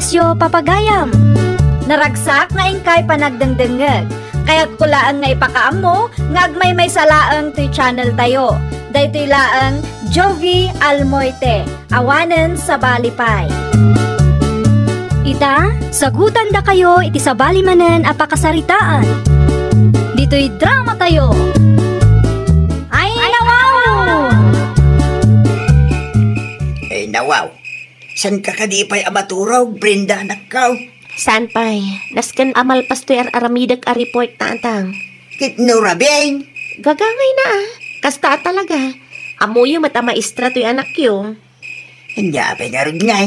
isyo papagayam. Naragsak nga ingkay panagdengdengeg. Kaya't kulaan nga ipakaamo nga agmay may salaang to'y channel tayo. Daytoy laang Jovi Almoite, awanen sa Balipay. Ita, sagutan da kayo iti sa balimanen apakasaritaan. Dito'y drama tayo. Ay nawaw! Ay nawaw, san ka kadipay amaturaw, Brenda nakkaw? San pay? Nasken amal pastoy aramidag a report tantang. Kitnura beng? Gagangay na Kasta talaga. Amoyo mata maestra to'y anak yo. Hindi apay nga rin nga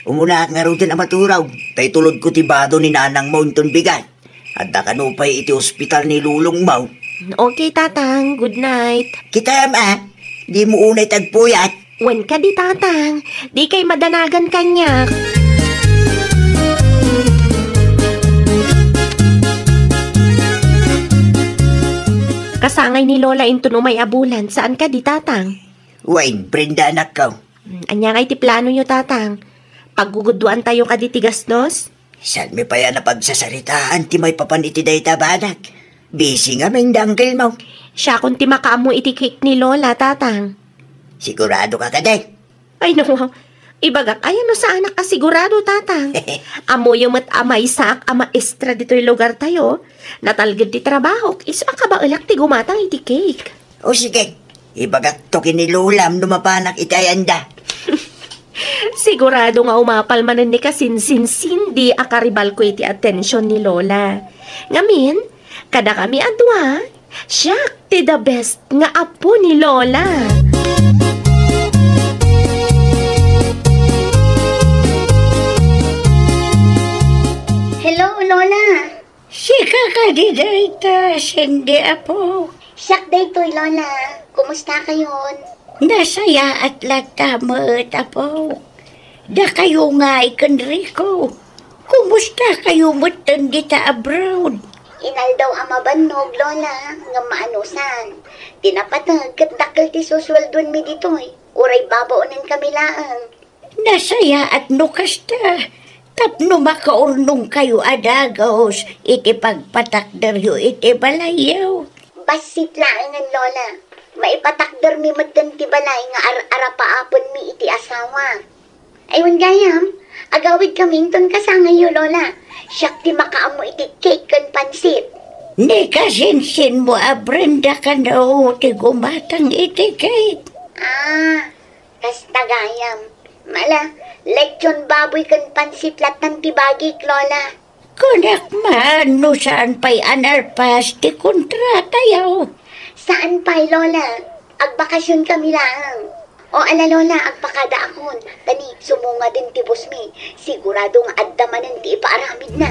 umuna nga rin din amaturaw. Tay tulod ko tibado ni nanang Mountain Bigay. At nakanupay iti ospital ni Lulong Mau. Okay, tatang. Good night. Kita di mo unay tagpuyat. Wen ka di, tatang. Di kay madanagan kanya. Kasangay ni Lola into no may abulan. Saan ka di, tatang? Wayne, Brenda anak ka. Anya nga iti plano nyo, tatang. Pagguguduan tayo ka di tigasnos? Saan mi pa yan na pagsasaritaan ti may papaniti day tabanak? Busy nga may danggil mo. Siya kung ti makaamo iti cake ni Lola, tatang. Sigurado ka kaday? Ay no, ibagak ayan no sa anak ka sigurado, tatang. Amo yung amay sak, ama extra dito'y lugar tayo. Natalgad ti trabaho, isa ka ba alak ti gumatang iti cake? O sige, ibagak to kinilulam numapanak itayanda. Sigurado nga umapal manan ni kasinsin-sindi akaribal ko iti atensyon ni Lola. Ngamin, kada kami adwa, siya ti the best nga apo ni Lola. Hello, Lola. Sika ka di dayta, sindi apo. Siyak daytoy, Lola. Kumusta kayon? Nasaya at lagtamot apo. Da kayo nga ikanriko. Kumusta kayo mutan di ta abroad? Inal daw amabannog, Lola, nga maanusan. Tinapatag kat dakil ti susweldon mi ditoy. Uray babaunan kami laang. Nasaya at nukasta. Tapno makaurnong kayo adagos. Iti pagpatakder yo iti balayaw. Basit laangan, Lola. Maipatakder mi maddan ti balay nga arapaapon mi iti asawa. Aywan gayam, agawid kaming ton kasangay yo, Lola. Siyak ti makaamo iti cake kan pansit. Ni kasinsin mo Brenda ka na ti gumatang iti cake. Kasta gayam. Mala, lechon baboy kan pansit latan ti bagik, Lola. Kunak man, no saan pa'y anarpas ti kontrata yaw. Saan pa'y, Lola? Agbakasyon kami lang. O ala, Lola, agpakada akon. Tani, sumunga din ti busmi. Sigurado nga addamanan ti ipaaramid na.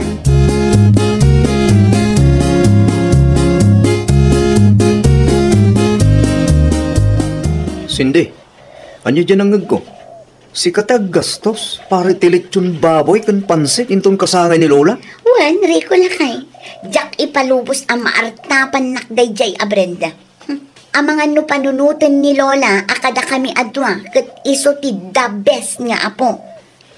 Cindy, anyo dyan ang ko? Si katag gastos, pare tilitsyon baboy kan pansit intong kasangay ni Lola? Wan, Rico lakay. Jak ipalubos ang maartapan nakday jay a Brenda. Ang mga no panunutan ni Lola, akada kami adwa, kat iso ti the best nga apo.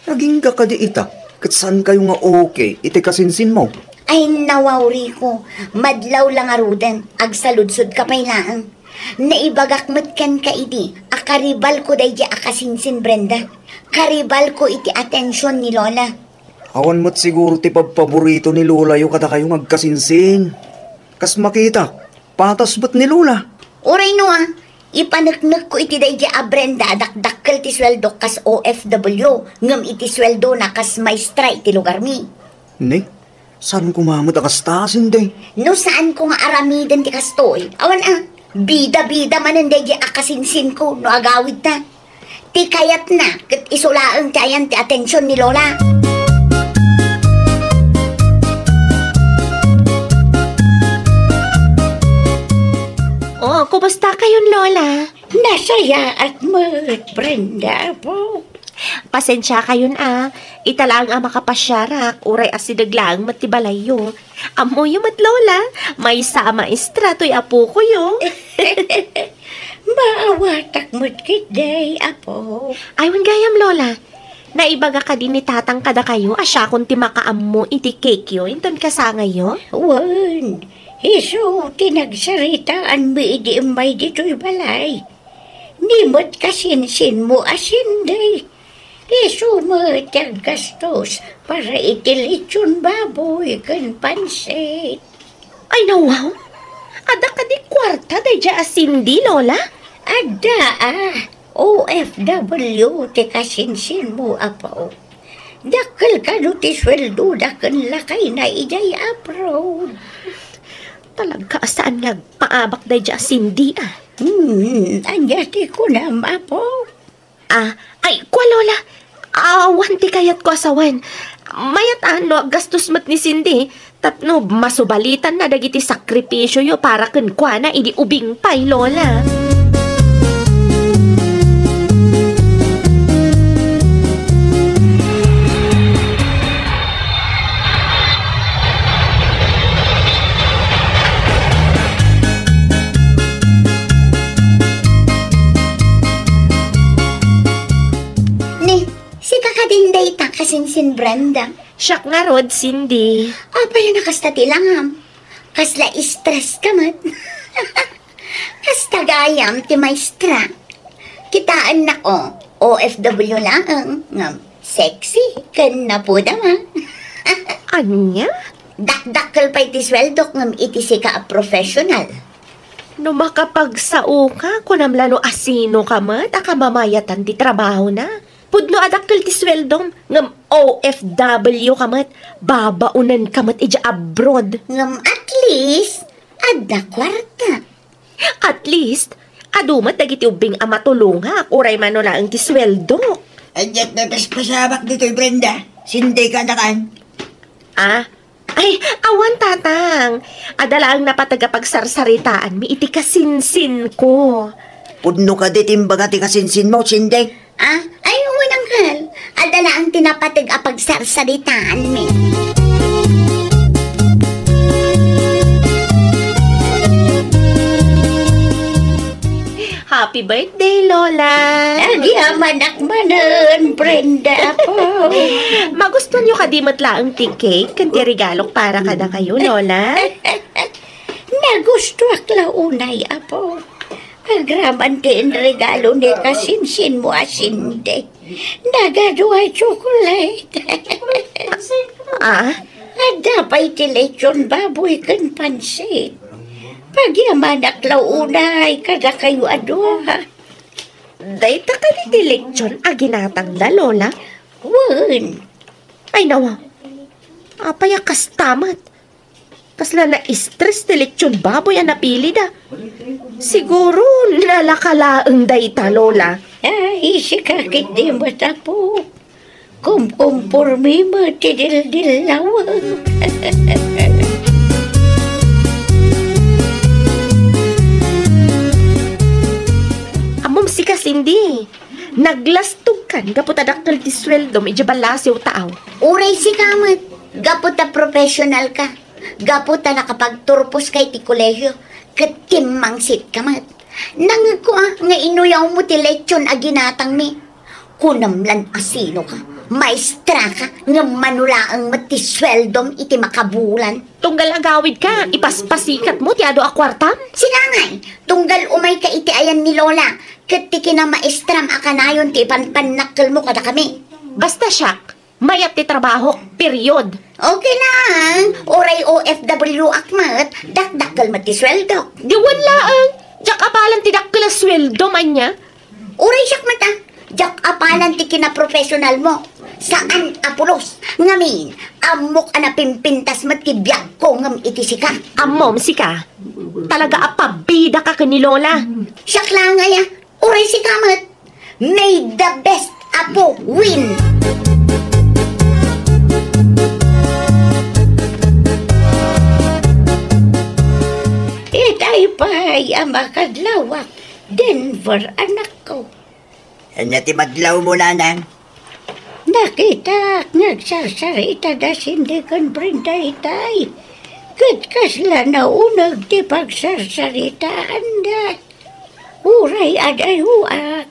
Naging ka kadi ita, kat saan kayo nga okay, iti kasinsin mo? Ay nawaw, Rico. Madlaw lang aruden, agsaludsod ka pa'y laang. Naibagakmat kan ka iti, akaribal ko day akasinsin Brenda. Karibal ko iti atensyon ni Lola. Awan mo't siguro ti pagpaborito ni Lola yung kada kayong agkasinsin. Kas makita, patas ba't ni Lola? Uray no ipanagnak ko iti day a Brenda dakdakkel ti sweldo kas OFW. Ngam iti sweldo na kas maestra iti lugar mi. Ne? Saan kumamot akastasin day? No saan ko nga aramiden ti kastoy? Awan bida-bida manan day akasinsin ko no agawid na. Ti kayat na, kat isulaang tayan ti atensyon ni Lola. Oh, kumusta kayon, Lola? Nasaya at mo't Brenda po. Pasensya kayon Italang makapasyarak, uray asidaglang matibalayo. Amo yung mat, Lola. May sama istrato'y apo ko yo. Maawatak mo't kiday, apo. Aywan gayam, Lola. Naibaga ka din ni tatang kada kayo, asya kung ti makaam mo iti cake yo, inton ka sa ngayon. Wan, iso tinagsaritaan mo idi may dito'y balay. Nimot kasinsin mo asinday. Iso mo tiyag gastos para itilitsyon baboy kan pansit. Ay nawaw, ada ka di kwarta day dya asindi, Lola? Ada OFW ti kasinsin mo apaw. Dakal ka do ti sweldo dakan lakay na ijay abroad. Talaga saan nagpaabak day dya asindi Anyati ko na mapo. Ay, kwa Lola, awan ti kayat ko asawan. Mayat gastos mat ni Cindy, tapno masubalitan na dagiti sakripisyo yo para ken kwa na idi ubing pay, Lola. Kasinsin Brenda. Siyak nga rod, Cindy. Apa yung nakastatilangam? Kasla stress ka man. Kastagayam ti maestra. Kitaan na ko, OFW lang. Sexy, kan na po dama. Anya? Dakdakal pa iti sweldo ngam iti si ka professional. No makapagsao ka, kunamlano asino ka mat, akamamayatan ti trabaho na. Pudno adakkel ti sweldom, ngam OFW kamat, babaunan kamat ija abroad. Ngam at least, adda kwarta. At least, adumat dagiti ubing amatulunga, uray manula ang ti sweldo. Adyat na pasabak dito'y Brenda. Sinday ka na kan. Ay, awan tatang. Adala ang napatagapagsarsaриtaan, mi iti kasinsin ko. Pudno ka di timbaga ti kasinsin mo, Sinday. Ay, unang hal. Adala ang tinapatig apagsarsaritaan mi. Happy birthday, Lola! Agyaman Brenda po. Magusto niyo kadimat laang ti cake, kanti regalok para kada kayo, Lola? Nagusto akla unay apo. Agraman din regalo ni kasinsin mo asinde. Nagaduhay chocolate. Ada pa'y tilechon baboy kan pansit. Pagyaman aklaw unay, kada kayo adwa. Dahita ka ni tilechon aginatang da, Lola? Wan. Ay nawa, apaya kastamat. Kasla na stress tilechon baboy ang napili da. Siguro nalakalaang dayta, Lola. Ay, sikakit di mata po. Kumpormi mo tidil-dilaw. Amom si Kasindi. Naglastog kan, kaputadakal ti sweldo, medyo balasiw taaw. Uray si kamat. Gaputa professional ka. Gaputa nakapagturpos kay ti kolehyo. Katimangsit kamat. Nangako nga inuyaw mo ti lechon aginatang mi. Kunamlan asino ka. Maestra ka nga manulaang matisweldom iti makabulan. Tunggal agawid ka, ipaspasikat mo, tiado akwartam. Sinangay, tunggal umay ka iti ayan ni Lola. Kat ti kinamaestram akanayon ti panpanakkel mo kada kami. Basta siyak, mayat ti trabaho, period. Okay lang, oray OFW akmat, dakdakkel matisweldo. Diwan laang, jak apalan ti dakkel sweldo man niya. Oray siyak mata, jak apalan ti kinaprofessional mo. Saan apulos? Ngamin, amok anapimpintas matibyak ko ngam itisika. Amom, sika. Talaga apabida ka ni Lola. Siyak lang ngaya, oray si kamat. May the best apo win. Itay pa'y amakadlawak. Denver, anak ko. Ano ti madlaw mo, nanang? Nakita, nagsasarita da sindikan Brenda itay. Kasla na unag ti pagsasaritaan da. Uray aday huak.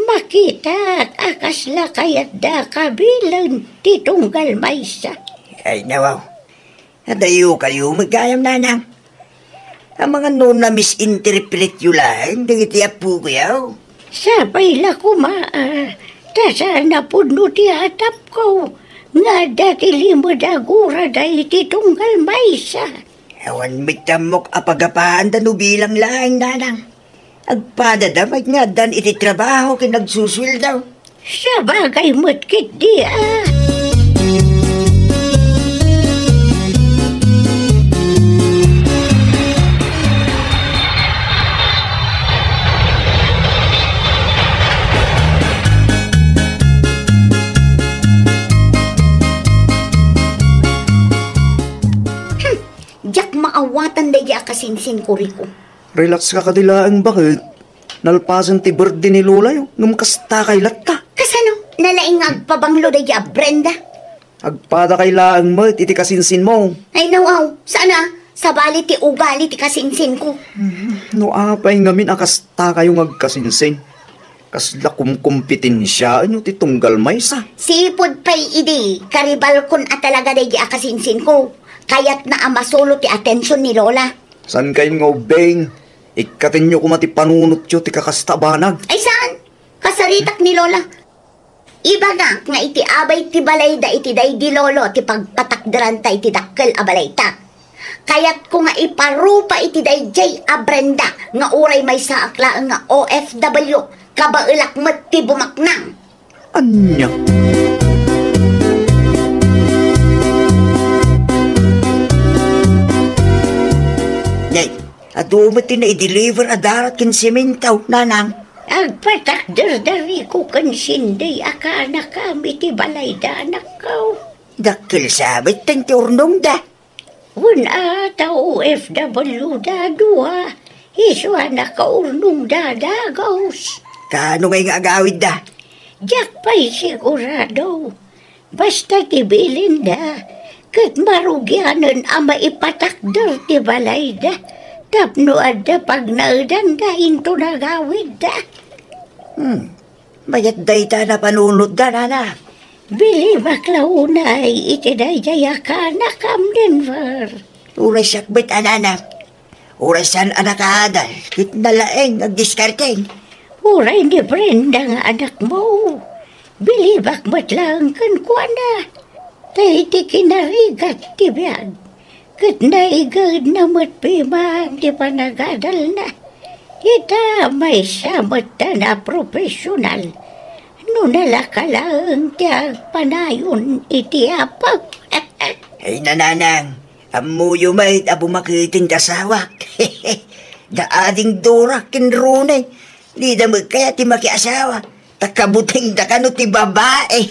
Makita akasla kayat da kabilang titunggal maysa. Ay, nawaw. Nadayo kayo magkayam nanang. Ang mga noon na misinterpret yun lang, dagitiap po kayo. Sabay la kumaa. Tasa na puno ti hatap ko. Nga dati limod agura da ititunggal maysa. Awan mitamok apagapahan da no bilang lang nanang. Agpadadamag nga dan iti trabaho kinagsusul daw. Sa bagay mo't di ah. Jak maawatan da ya kasinsin ko riko. Relax ka kadilaang bakit? Nalpasan ti birthday ni Lola yung ngumkasta kay latta. Kasano? Nalaing agpabanglo da ya Brenda? Agpada kay laang mo, iti kasinsin mo. Ay nawaw, sana? Sa bali ti ugali ti kasinsin ko. No apay ngamin akasta kayong agkasinsin. Kasla kumkumpitensya nyo ti tunggal maysa. Sipod pa'y idi, karibal kun at talaga da ya kasinsin ko. Kaya't na amasolo ti atensyon ni Lola. San kayo nga ubeng? Ikatin nyo kumati panunot nyo ti kakastabanag. Ay saan? Kasaritak ni Lola. Iba nga iti abay ti balay da iti day di lolo ti pagpatakdaran ta iti dakkel a balay ta. Kaya't ko nga iparupa iti day jay a Brenda nga uray may saakla nga OFW kabailak met ti bumaknang. Anya? Nay, adumatin na i-deliver a darat kin simentaw, nanang. Agpatakder dari ko kansinday akana kami ti balay da anak ko. Dakil sabit tang ti urnong da. Wala ta OFW da dua. Iso anak ka urnong da dagaws. Kano ngay nga agawid da? Jak pa'y sigurado. Basta tibilin da. Kat marugyanan ama ipatakder ti balay da. Tapno adda pag naudan da into nagawid da. Mayat day ta na panunod da, nana. Bili maklaunay iti dayjaya ka na kam Denver. Uray sakbit, anana. Uray san anakadal. Kit nalaeng agdiskarteng. Uray ni Brenda nga anak mo. Bili bakmat lang kan kuana. Tay ti kinarigat ti biyag. Kat naigad na matpimang di panagadal na. Ita may samat na profesional. No nalakalang tiag panayon iti apag. Ay nananang, amuyo may abumakiting kasawak. Daading durak kinrunay. Di da magkaya ti makiasawa. Takabuting da kano ti babae.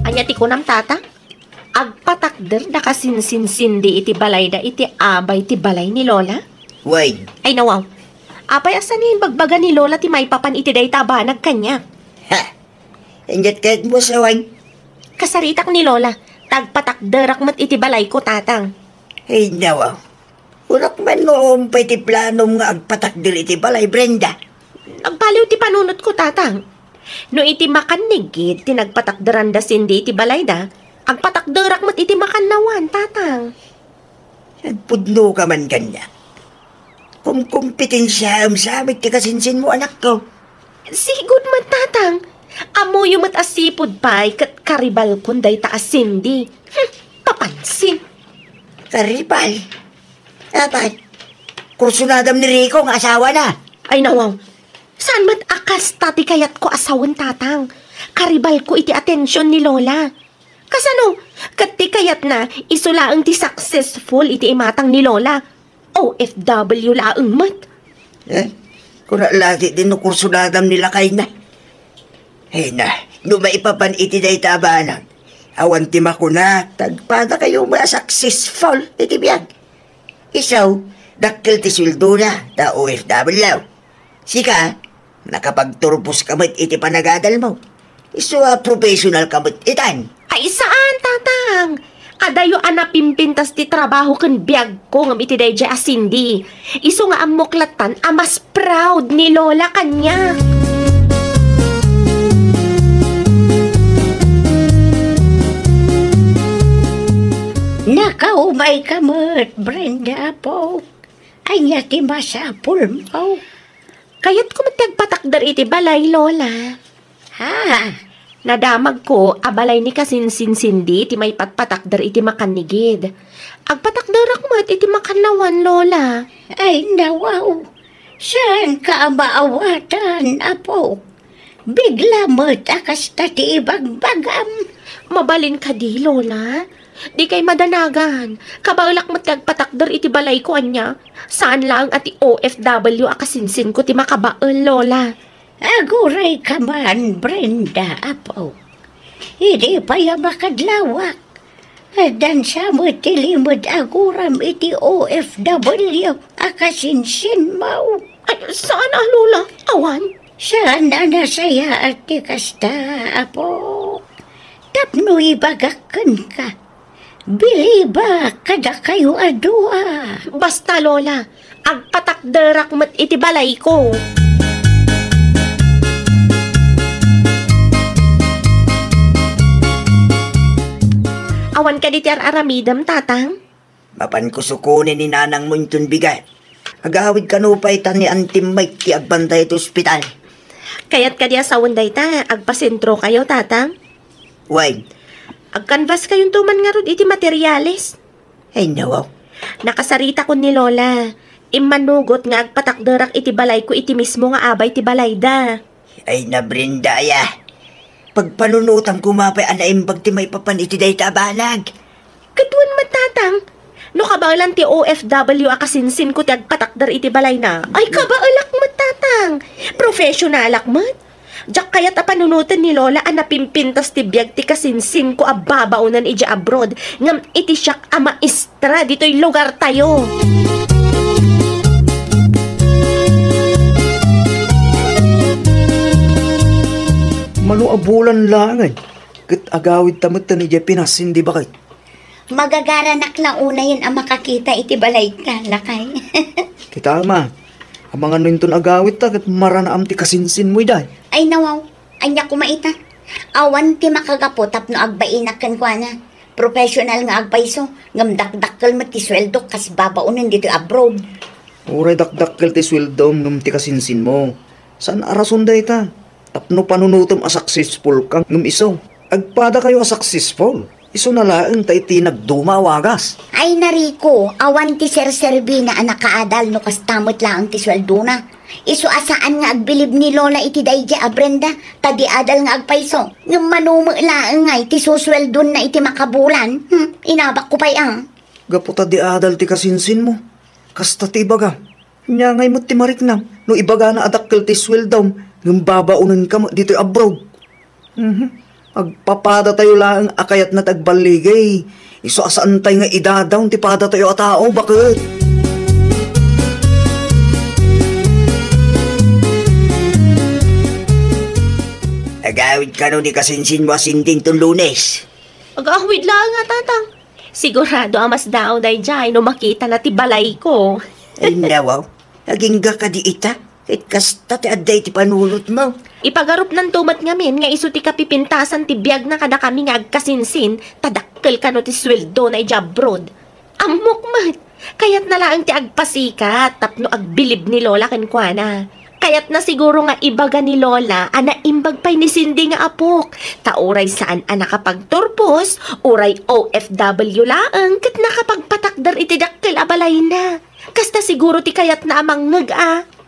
Anya ti kunam tata? Agpatakder da kasinsin-sindi iti balay da iti abay ti balay ni Lola? Way, Ay nawaw. Apay asan yung bagbaga ni Lola ti may papan iti day tabanag kanya? ha? Ingat kahit mo sa wang. Kasaritak ni Lola, tagpatakderak mat iti balay ko tatang. Ay nawaw. Urak man noong pa iti planom nga agpatakdir iti balay, Brenda. Agpaliw ti panunot ko tatang. No iti makanigit, tinagpatakderan da sindi iti balay da, agpatakderak mat iti makannawan tatang. Nagpudno ka man kanya. Kung kumpetensya ang samit ti kasinsin mo, anak ko. Sigod mat tatang. Amuyo mat asipod pa'y kat karibal kunday taas sindi. Papansin. Karibal. Apat. Kursunadam ni Rico ang asawa na. Ay nawaw. Saan mat akas tati kayat ko asawan tatang? Karibal ko iti atensyon ni Lola. Kasano? Kat ti kayat na isulaang ti successful iti imatang ni Lola. OFW laang mat. Kung lagi din no kursunadam nila kay na. Hey na, no maipapan iti day tabanan. Awan ti makuna, tagpada kayo mga successful iti biyag. Isaw, dakil ti sweldo na, da OFW. Sika, nakapagturbos kamit iti panagadal mo. Iso professional kamit itan. Ay saan tatang? Adayo anapimpintas ti trabaho kan biyag ko ngam iti dayjay asindi. Iso nga ang muklatan mas proud ni Lola kanya. Nakaumay ka mo't, Brenda po. Anya ti masapul mo. Kayat ko matagpatakdar iti balay, Lola. Ha? Nadamag ko, abalay ni kasinsin-sindi ti may patpatakdar iti makanigid. Agpatakdar ako mat iti makanawan, Lola. Ay nawaw. Saan ka maawatan, apo? Bigla mo't akas ti ibagbagam. Mabalin ka di, Lola. Di kay madanagan. Kabalak matagpatakdar iti balay ko anya. Saan lang ati OFW akasinsin ko ti makabaon, Lola. Aguray ka man, Brenda, apo. Hindi pa yung makadlawak. Dan sa mo tilimod aguram iti OFW akasinsin mo. Ay, saan Lola? Awan? Saan na nasaya at kasta, apo? Tapno ibagakan ka. Biliba kada kayo adua. Basta, Lola. Agpatakdarak mat iti balay ko. Awan ka di ti aramidam, tatang? Mapan ko sukunin ni nanang mo itong bigat. Agawid ka no pa itan ni Antim Mike ti agbantay ito ospital. Kayat ka di asawan day ta, agpasentro kayo, tatang? Why? Agkanvas kayong tuman nga rod iti materyales. Ay nawaw. Nakasarita ko ni Lola. Imanugot nga agpatakdarak iti balay ko iti mismo nga abay ti balay da. Ay na Brenda ya. Pagpanunutan kumapay anaimbag ti may papan iti day tabanag. Katuan matatang. No kabaalan ti OFW akasinsin ko ti agpatakdar iti balay na. Ay kabaalak matatang. Professional akmat. Diyak kayat panunutan ni Lola anapimpintas ti biyag ti kasinsin ko ababaunan iti abroad. Ngam iti siyak maestra dito'y lugar tayo. Manuabulan lang ay. Kat agawid tamot ta ni Pinas, hindi ba kay? Magagaranak lang una yun ang makakita iti balay ka, lakay. Kita ma, ang mga nintun agawid ta kat maranaam ti kasinsin mo iday. Ay nawaw, anya kumaita. Awan ti makagapo tapno agbainakan ko na. Professional nga agpaiso, ngam dakdakkel mo ti sweldo kas babaunin dito abroad. Uray dakdakkel ti sweldo ngam ti kasinsin mo. Saan arason day ta? Tapno panunutom a successful kang ngam iso. Agpada kayo a successful. Iso na laeng tayo tinagdumawagas. Ay nariko, awan ti serserbi na anak kaadal no kastamot lang ti sweldo na. Iso asaan nga agbilib ni Lola iti dayja a Brenda, tadi adal nga agpaiso. Ngam manumo laeng nga iti susweldon na iti makabulan. Inabak ko pa'y ang. Gaputa di adal ti kasinsin mo. Kasta ti ibaga. Nya ngay mo ti mariknam. No ibaga na adakkel ti sweldom. Ngam babaunan ka mo dito abroad. Agpapada tayo lang akayat na tagbaligay. Iso asaan tayo nga idadaw ti pada tayo a tao, bakit? Agawid ka no ni kasinsin mo asinding tong Lunes. Agahwid lang nga, tatang. Sigurado amas daw day jay no makita na ti balay ko. Ay nawaw, agingga ka di ita. Kahit kasta ti aday ti panulot mo. Ipagarup ng tumat ngamin nga iso ti kapipintasan ti biyag na kada kami nga agkasinsin, tadakkel ka no ti sweldo na ijabrod. Amok mat, kayat na lang ti agpasikat, tapno agbilib ni Lola kenkwana. Kayat na siguro nga ibaga ni Lola, ana imbag pa'y ni Cindy nga apok. Tauray saan nakapagturpos, uray OFW laang, kat nakapagpatakdar iti dakkel abalay na. Kasta siguro ti kayat na amang nag-a.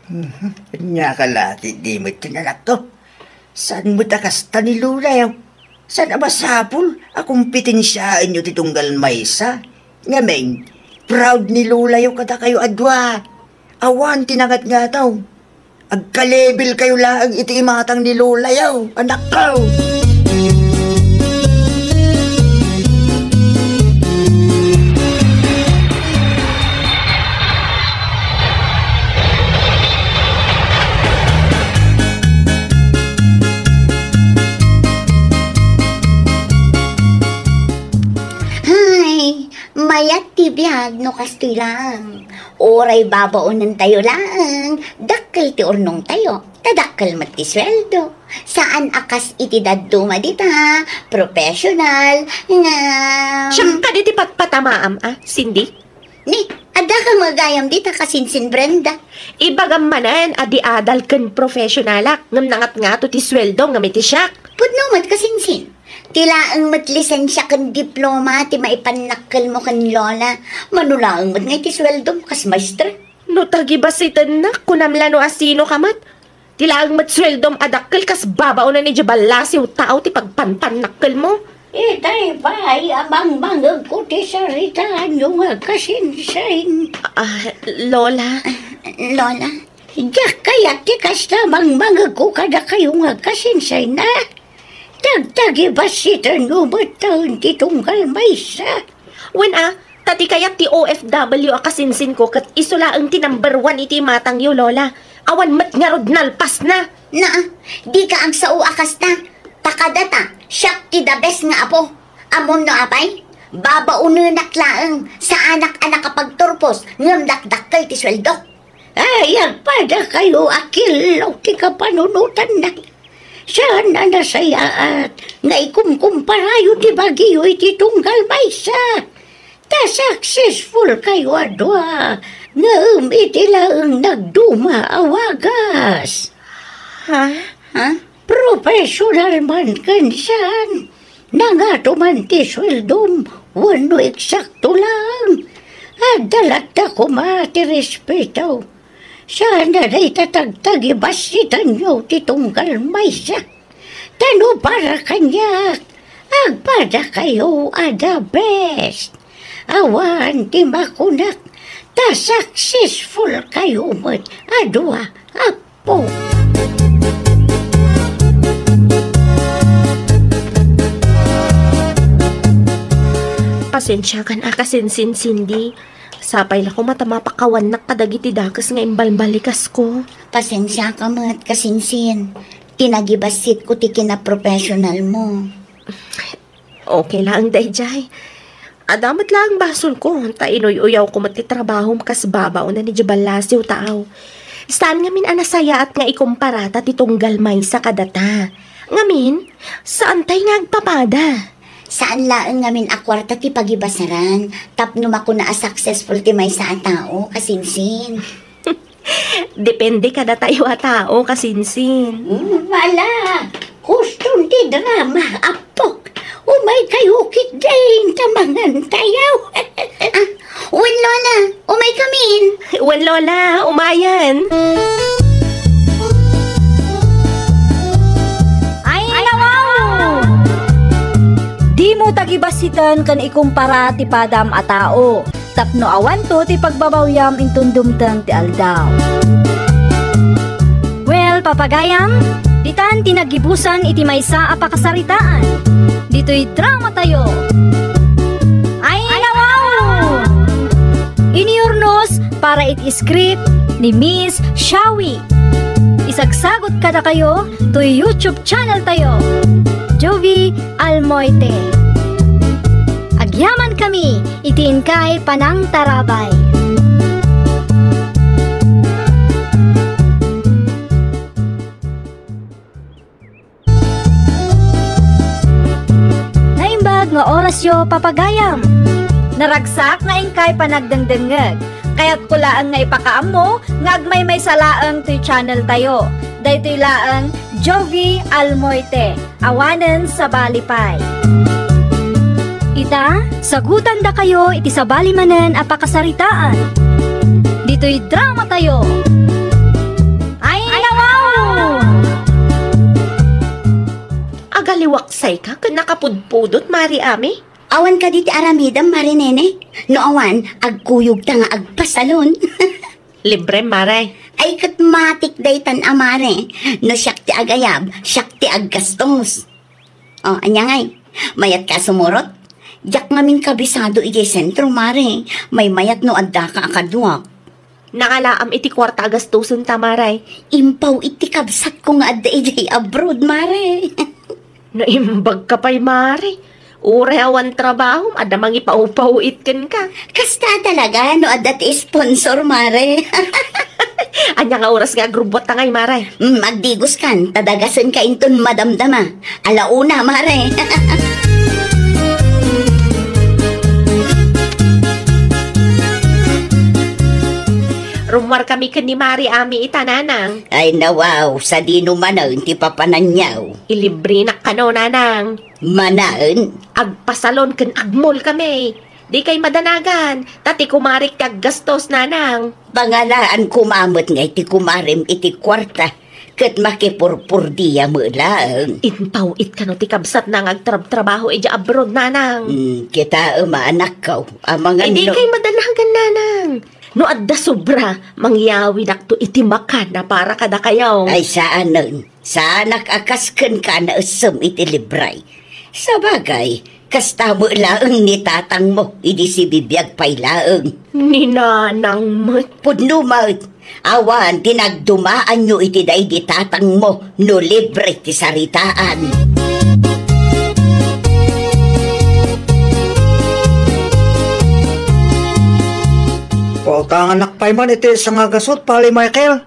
Nya ka lati, di mo tinanak to. Saan mo takasta ni Lola yaw? Saan abasapul? Akong pitinsyaan nyo titunggal maysa. Ngamen, proud ni Lola yaw kada kayo adwa. Awan tinagat nga taw. Agka-level kayo lang iti imatang ni Lola yaw. Anak ko! Ay, Mayat ti biyag no kastoy lang. Oray babaunan tayo lang. Dakkel ti urnong tayo. Tadakkel mat ti sweldo. Saan akas iti daduma dita? Professional nga... Siyang ka di ti patpatamaam, Cindy? Ni, ada kang magayam dita kasinsin Brenda. Ibagam manan, adi adal ken professionalak. Ngam nangat nga to ti sweldo, ngam iti siyak. Pudno mat kasinsin. Tila ang mat lisensya kan diploma ti maipanakkel mo kan lola. Manulaang mat nga iti sweldo mo kas maestra. No tagibasitan na, kunamla no asino kamat. Tila ang mat sweldo adakkel kas babao na ni Jabalasiw tao ti pagpanpanakkel mo. Itay pa'y amang mangag ko ti saritaan yung kasinsain. Lola? Lola? Diyak kaya ti kastamang mangag ko kada kayo nga kasinsain na. Tagtagi basitan umataon ti tunggal maysa. Wen tati kaya ti OFW akasinsin ko kat isula ang ti number 1 iti matang yo, Lola. Awan mat nga rod nalpas na. Na, di ka ang sao akas na. Takadata, siyak ti the best nga apo. Amon no apay, babaununak laeng sa anak-anak kapag turpos ngam dakdakkel ti sweldo. Ay, agpada kayo akilaw ti kapanunutan na. Saan na nasayaat nga ikumkumparayo ti bagyo iti tunggal maysa. Ta successful kayo adwa nga iti lang nagduma awagas. Ha? Professional man kansan. Nangato man ti sweldom, wano eksakto lang. At dalata ko ti respeto. Sana na itatagtag ibasitan nyo ti tunggal maysa. Tano para kanyak, agpada kayo ada best. Awan ti makunak, ta successful kayo mat adwa apo. Pasensya kan akasinsin, Cindy. Sapay na ko matamapakawan na kadagiti dakas nga imbalbalikas ko. Pasensya ka mat kasinsin. Tinagibasit ko ti kina-professional mo. Okay lang, Dayjay. Adamat lang basol ko. Tainoy-uyaw ko matitrabaho kas babaw na ni Jabalasiw tao. Saan ngamin anasaya at nga ikumparata ti tunggal may sa kadata. Ngamin, saan tayo nga agpapada? Saan laeng ngamin akwarta ti pagibasaran, tapno mako na successful ti may sa tao, kasinsin. Depende kada tayo a tao, kasinsin. Wala, kustom ti drama, apok. Umay kayo kitdain tamangan tayaw. Wen Lola, umay kamin. Wen Lola, umayan. Di mo tagibasitan kan ikumpara ti padam a tao. Tapno awan to ti pagbabawyam intundumtang ti aldaw. Well, papagayam, ditan tinagibusan iti maysa a pakasaritaan. Dito'y drama tayo. Ay, nawaw! Iniurnos para iti script ni Miss Shawi. Isagsagot kada kayo to YouTube channel tayo. Jovi Almoite. Agyaman kami, itiin kay Panang Tarabay. Naimbag nga orasyo papagayam. Naragsak nga ingkay panagdengdengeg. Kaya't kulaan nga ipakaam mo, ngagmay may salaang to channel tayo. Daytoy laang Jovi Almoite, awanen sa Balipay. Ita, sagutan da kayo iti sa balimanen a pakasaritaan. Dito'y drama tayo. Ay, nawaw! Agaliwaksay ka, nakapudpudot, Mari Ami? Awan ka diti aramidam, Marinene. No awan, agkuyog ta nga agpasalon. Libre, Mare. Ay katmatik daytan amare. No siyak ti agayab, siyak ti aggastos. O, anya ngay, mayat ka sumurot. Jak ngamin kabisado iti sentro, Mare. May mayat no adda ka akadwak. Nakalaam iti kwarta agastusun ta, Mare. Impaw iti kabsat ko nga adda iti abroad, Mare. Naimbag ka pa'y, Mare. Urehawan trabaho, ada mangi pauit kan ka. Kasta talaga, no adat sponsor, mare. Anya nga oras nga grubot na ngay, Maray. Magdigos kan, tadagasan ka inton madamdama. Alauna, mare. Rumwar kami kan ni Mari Ami itananang. Ay nawaw, sa dino manaon ti papananyaw. Ilibre na kano, nanang. Manaon? Agpasalon kan agmol kami. Di kay madanagan, tati kumarik kag gastos, nanang. Pangalaan kumamot nga iti kumarim iti kwarta. Kat makipurpur diya mo lang. Inpawit ka no ti kabsat na agtrab-trabaho ija abroad, nanang. Kita maanak ka. Amang Di kay madanagan, nanang. No adda sobra, mangyawi nakto iti makan na para kada kayaw. Ay saan nun? Saan nakakaskan ka na usam iti libray? Sa bagay, kasta mo laang ni tatang mo, idi si bibiyag pay laang. Ni nanang mat. Pudno mat, awan tinagdumaan nyo iti day di tatang mo, no libre ti saritaan. Pautangan nakpay man iti sa nga gasot, pali Michael.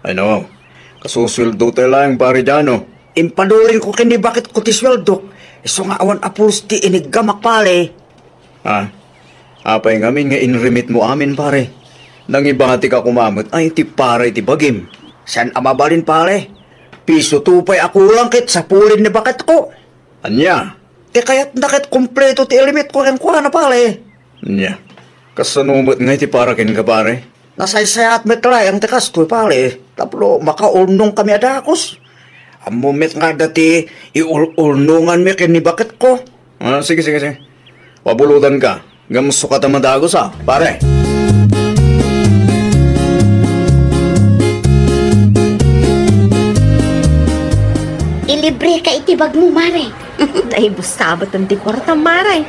Ay no. Kasusweldo tayo lang pare dyan, no? Impadurin ko kini bakit ko ti sweldo. Iso nga awan apulos ti inigamak pali. Apay ngamin nga inremit mo amin pare. Nang ibahati ka kumamot, ay ti pare ti bagim. San amabalin pali? Piso tupay ako lang kit sa pulin ni bakit ko. Anya? Ti kaya't nakit kompleto ti limit ko rin kuha na pali. Anya? Kasanumot nga iti para kin ka pare. Nasaysayat metlay ang tikas ko pali. Taplo makaulnong kami adakos. Amumit nga dati iulnungan mi kini bakit ko. Sige. Pabulutan ka. Gamusto ka tamadagos pare. Ilibre ka itibag mo, mare. Ay, busabat ang di kwarta, Maray.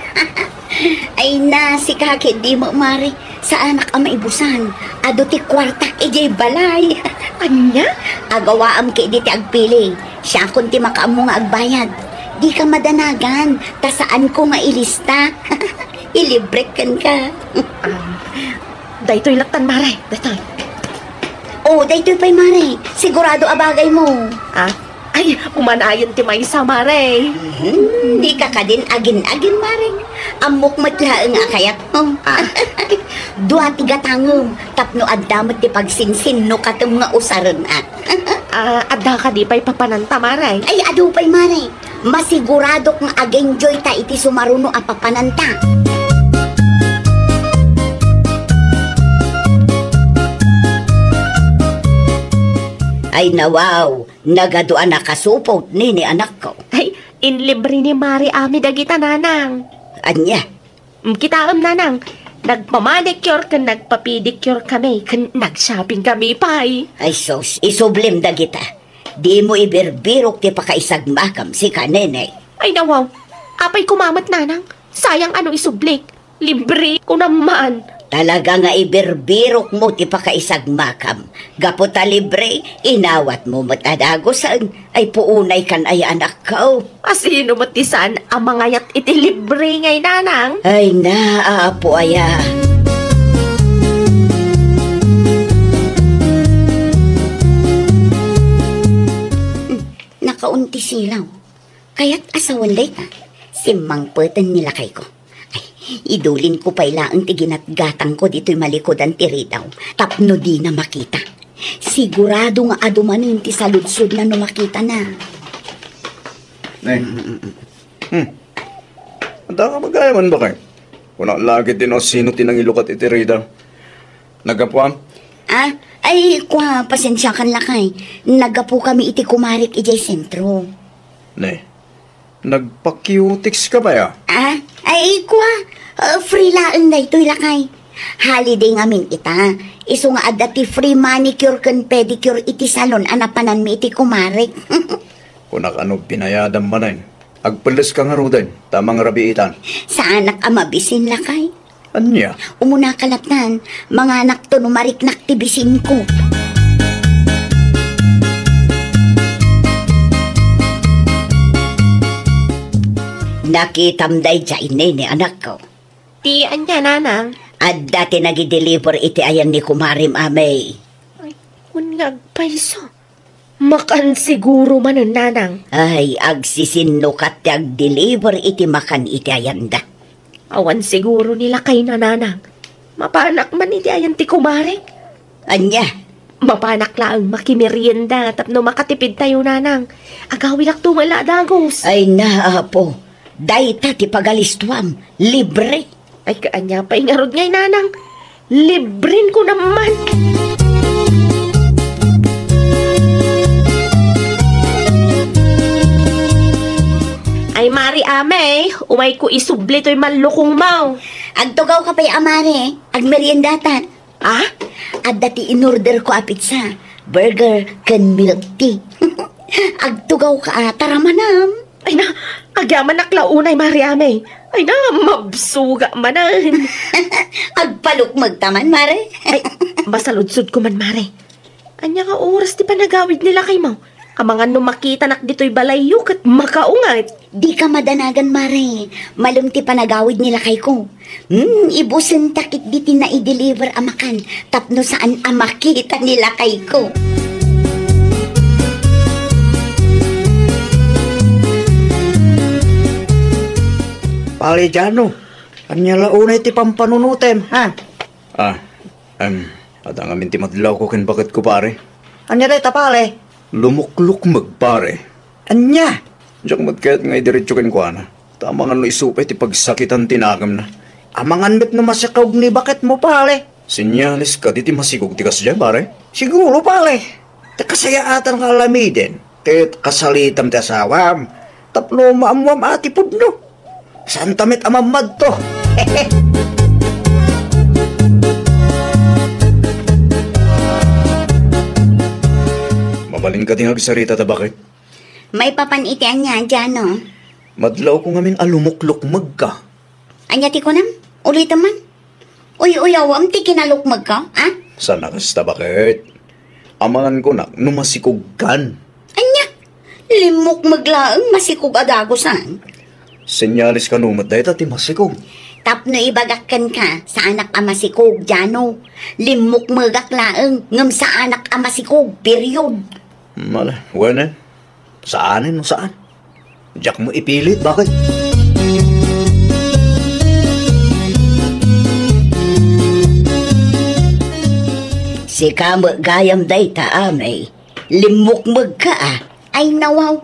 Ay na, si kakit di mo, mare. Sa anak ang maibusan. Ado ti kwartak ijay balay. Anya? Agawaam ka di ti agpili. Siya kung ti makaam mo nga agbayad. Di ka madanagan. Ta saan ko nga ilista. Ilibrekan ka. Daytoy laktan, Maray. Daytoy. Oh, daytoy pa'y, mare. Sigurado abagay mo. Ay, umanayon ti may sa, Maray. Di ka ka din agin-agin, mare. Amok matlaang akayat mo. Dua tiga tangom. Tapno addamat ti pagsinsin no katum nga usaran Adda ka di pa'y papananta, Maray. Ay, ado pa'y, mare. Masigurado kung ag-enjoy ta iti sumaruno a papananta. Ay nawaw, nagaduan na kasupot ni anak ko. Ay, inlibre ni Mari Ami dagita, nanang. Anya? Kitaam, nanang. Nagpamanicure kan nagpapedicure kami kan nag-shopping kami, pay. Ay sos, isublim dagita. Di mo ibirbirok ti pakaisagmakam si kanenay. Ay nawaw, apay kumamat, nanang. Sayang ano isublik. Libre ko naman. Talaga nga ibirbirok mo ti pakaisagmakam. Gaputa libre, inawat mo matadagosan. Ay puunay kan ay anak ko. Asino matisan ang mga yat iti libre ngay, nanang? Ay naapo aya. Nakaunti silaw. Kaya't asawan day ta. Simang putan nila kay ko. Idulin ko pa'y laang tiginatgatang ko dito'y malikodan tiridaw. Tapno di na makita. Sigurado nga adumanin ti saludsod na no makita na. Anda ka magayaman ba kayo? Wala lagi din o sino tinang ilukat itiridaw. Nagapuam? Ay, pasensya kan lakay. Nagapu kami iti kumarik ijay sentro. Nagpa-cutics ka ba ya? Ay, free laang na ito'y lakay. Holiday ngamin ita. Iso nga adati free manicure kan pedicure iti salon anapanan mi iti kumarik. Kunak ano pinayadam manan. Agpalas ka nga rodan. Tamang rabiitan. Sa anak amabisin lakay. Anya? Umuna kalatan. Mga anak to numariknak tibisin ko. Nakitamday dyan ni anak ko. Ti anya, nanang. At dati nag-deliver iti ayan ni Kumarim Amay. Ay, unag paiso. Makan siguro man ang nanang. Ay, agsisinnukat ag-deliver iti makan iti ayan da. Awan siguro nila kay nanang. Mapanak man iti ayan ti kumarik. Anya? Mapanak laang makimerienda tapno makatipid tayo nanang. Agawilak tumala dagos. Ay naapo, dayta ti pagalistuam, libre. Ay kaanya pa ingarod ngay nanang. Librin ko naman. Ay Mari Ame, umay ko isubli to'y manlukong mau. Agtugaw ka pa'y amare, agmeriendatan. Ah? At dati in-order ko a pizza, burger, can milk tea. Agtugaw ka tara manam. Ay na, agyaman naklaunay Mari Ame. Ay na, mabsuga manan. Agpaluk magtaman, mare. Ay, masaludsod ko man Mari. Anya ka oras di panagawid nila kay mau. Kamangan nung makita nak dito'y balayok at makaungat. Di ka madanagan, mare. Malumti panagawid nila kay ko. Ibusin takit diti na i-deliver amakan. Tapno saan makita nila kay ko. Pali Jano, anya launay ti pampanunutem, ha? At ang amin ti madlaw ko kin bakit ko pare. Anya day tapale? Lumukluk magpare. Anya? Diyak magkayat nga idiretso kin ko na. Tama nga no isupay ti pagsakitan tinagam na. Amangan met no masikaw ni bakit mo pale? Sinyalis ka di ti masigog ti kasya pare. Siguro pale. Te kasayaatan ka alamiden. Te kasalitam ti asawam. Tapno maamwam ati pudno. Saan tamit amamad to? Mabalin ka din agsarita ta bakit? May papanitian niya, Jano. Madlaw ko ngamin alumuklukmag ka. Anya ti ko nam? Ulit man. Uy, awam ti kinalukmag ka, ha? Sana kasta bakit? Amangan ko na numasikog kan. Anya? Limok maglaang masikog adagosan. Senyalis ka numat dahil ti masikog. Tapno ibagakan ka sa anak amasikog, Jano. Limok magak laang ngam sa anak amasikog, period. Mala, wala. Saanin mo saan? Diyak mo ipilit, bakit? Si kamo gayam day ta amay, limukmag ka ah. Ay nawaw,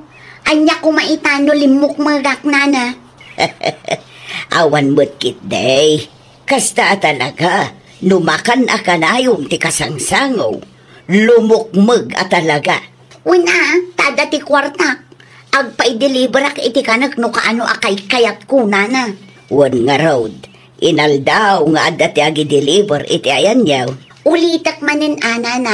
anya kumaitano limok magak nana. Awan mo't kit day. Kasta talaga, numakan akanayong ti kasangsangaw. Lumukmag talaga. Una, tada ti kwarta. Agpa-i-deliver ak iti kanak no kaano akay kayat ko, nana. Wan nga road, inaldaw nga adda ti agi-deliver iti ayan yaw. Ulitak manin, nana.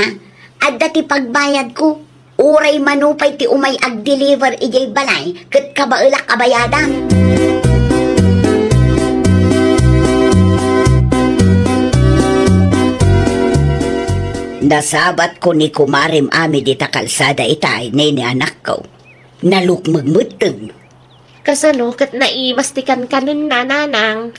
Adda ti pagbayad ko. Uray manupay ti umay ag-deliver ijay balay kat kabailak kabayadan. Nasabat ko ni Kumarim Ami di ta kalsada itay ni anak ko. Nalukmagmuteng. Kasano kat naimastikan ka nun nanang.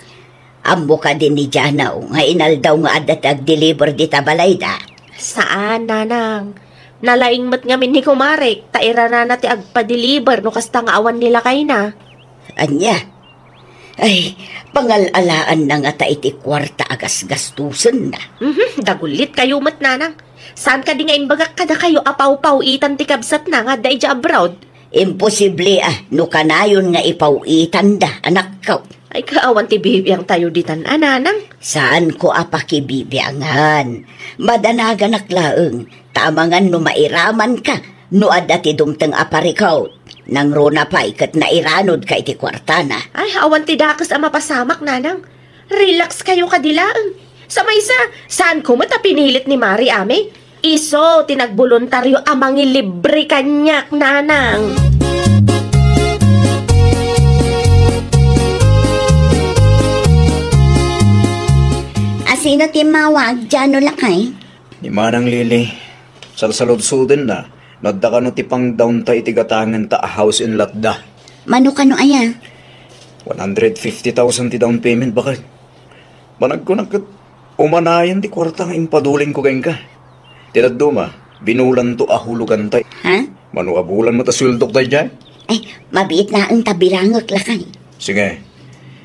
Ambo ka din ni Janaw nga inaldaw nga adat ag-deliver di ta balayda. Saan nanang? Nalaing mat ngamin ni Kumarik. Taira na ti agpa-deliver no kasta nga awan nila kay na. Anya? Ay, pangalalaan na nga ta iti kwarta agas gastusan na. Dagulit kayo mat nanang. Saan ka di nga imbagak kada kayo apaw-paw itan ti kabsat na nga daija abroad? Imposible no kanayon nga ipawitan da, anak ko. Ay kaawan ti bibiyang tayo ditan nanang. Saan ko apakibibiangan? Madanagan aklaeng, tamangan no mairaman ka, no adda ti dumteng aparikaw. Nang rona pa ikat na iranod ka iti kwartana. Ay, awan ti dakas ang mapasamak, nanang. Relax kayo kadilaan. Sa maysa, saan ko mata pinilit ni Mari Ame? Iso, tinagboluntaryo amang ilibre kanyak, nanang. Asino ti mawag, Jano lakay? Ni Manang Lili, salsalod-sudin na. Nadda ka no ti pang down ta iti gatangan ta a house in Latda. Mano kano aya? 150,000 ti down payment bakit? Banag ko umanayan ti kwarta nga impadulin ko gayon ka. Tinad duma, binulan to ahulugan tay. Ha? Manuabulan mo ta suldok tay dyan? Ay, mabiit na ang tabilangok lakay. Sige,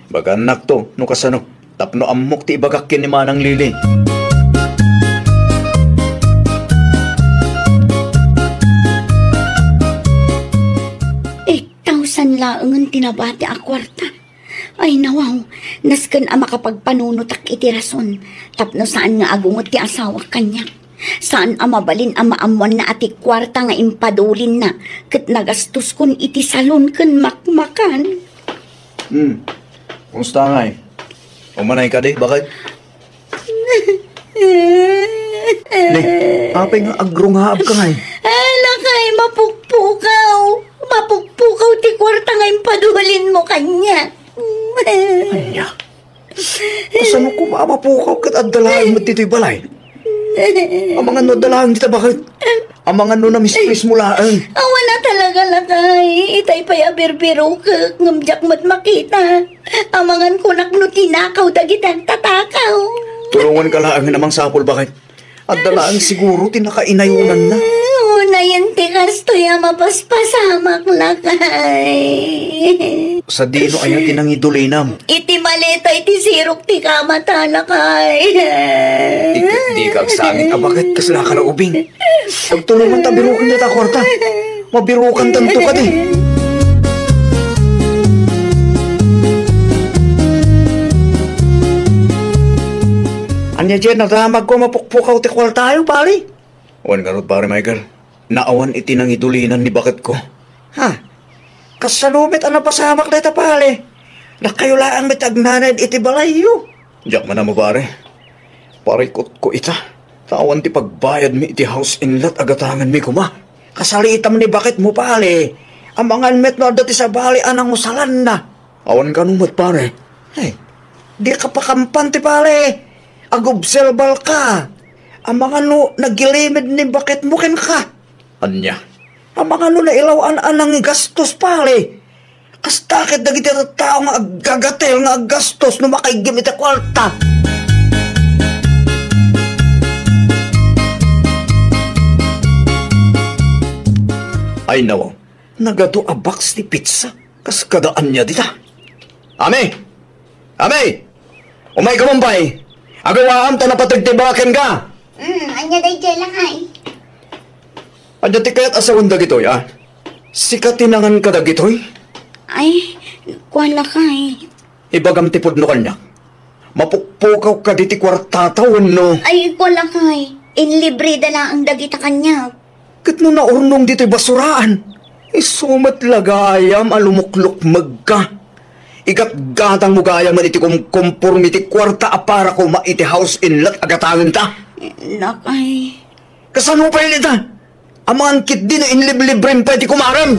baga anak to, no kasano, tapno amok ti ibagakin ni Manang Lili. 8,000 laang ang tinabati a kwarta. Ay nawaw, nasken a makapagpanunutak iti rason. Tapno saan nga agungot ti asawa kanya. Saan a mabalin a maamuan na ati kwarta nga impadulin na. Ket nagastos kon iti salon ken makmakan. Kumusta nga eh? Umanay ka di, bakit? Apay nga agrunghaab ka nga eh. Lakay, mapukpukaw. Mapukpukaw ti kwarta nga impadulin mo kanya. Anya? Kasano ko maamapukaw kat adalahin mo dito'y balay? Ang mga no adalahin dito bakit? Ang mga no na misplis mo laang. Awa na talaga lakay. Itay pa'y abirbiro ka. Ngamjak mo't makita. Ang mga kunak no tinakaw dagitan tatakaw. Tulungan ka laang namang sapol bakit? Adalahin siguro tinakainayunan na. Una yan tikas to ya mapaspasamak lakay. Sa dino ayaw tinangidulinam. Iti maleta iti sirok ti kamata lakay. Di ka agsangit. Bakit kasla ka na ubing? Pagtulungan ta birukan nita kwarta. Mabirukan tanto ka di. Anya dyan, nadamag ko mapukpukaw ti kwarta tayo, pali. Wan karot pare, Michael. Naawan iti nang idulinan ni bakit ko. Ha? Kasalumit ang napasamak na ita pali. Nakayulaan mit agnanad iti balayo. Diyak man na mo pare. Parikot ko ita. Tawan ti pagbayad mi iti house in lot agatangan mi kuma. Kasalitam ni bakit mo pali. Ang mga met no dati sa bali anang usalan na. Awan ka numot pare. Ay, di ka pa kampan ti pali. Agobselbal ka. Ang mga no nagilimid ni bakit mo ken ka. Anya? Ang mga no na ilawaan anang gastos pali. Kastakit dagiti tao nga agagatel nga gastos no makaigim iti kwarta. Ay nawaw, nagado a box ti pizza. Kas kadaan niya dita. Ame! Ame! Umay ka mambay! Agawaam ta napatagtibaken ka! Anya day dyan lakay. Anya ti kayat asawan dagitoy, ah? Sikatinangan ka dagitoy? Ay, kuwan lakay. Ibagam ti pudno kanya. Mapukpukaw ka di ti kwartatawan, no? Ay, kuwan lakay. Inlibre dala ang dagita kanya. Kat no naurnong dito'y basuraan. Isumat lagayam alumuklok magka. Igat-gatang mo gayam man iti kumpormi ti kwarta para ko maiti house in lot agatangan ta. Lakay. Kasano pa yun ita? Amangan kit din na inliblibrin pa iti kumaram.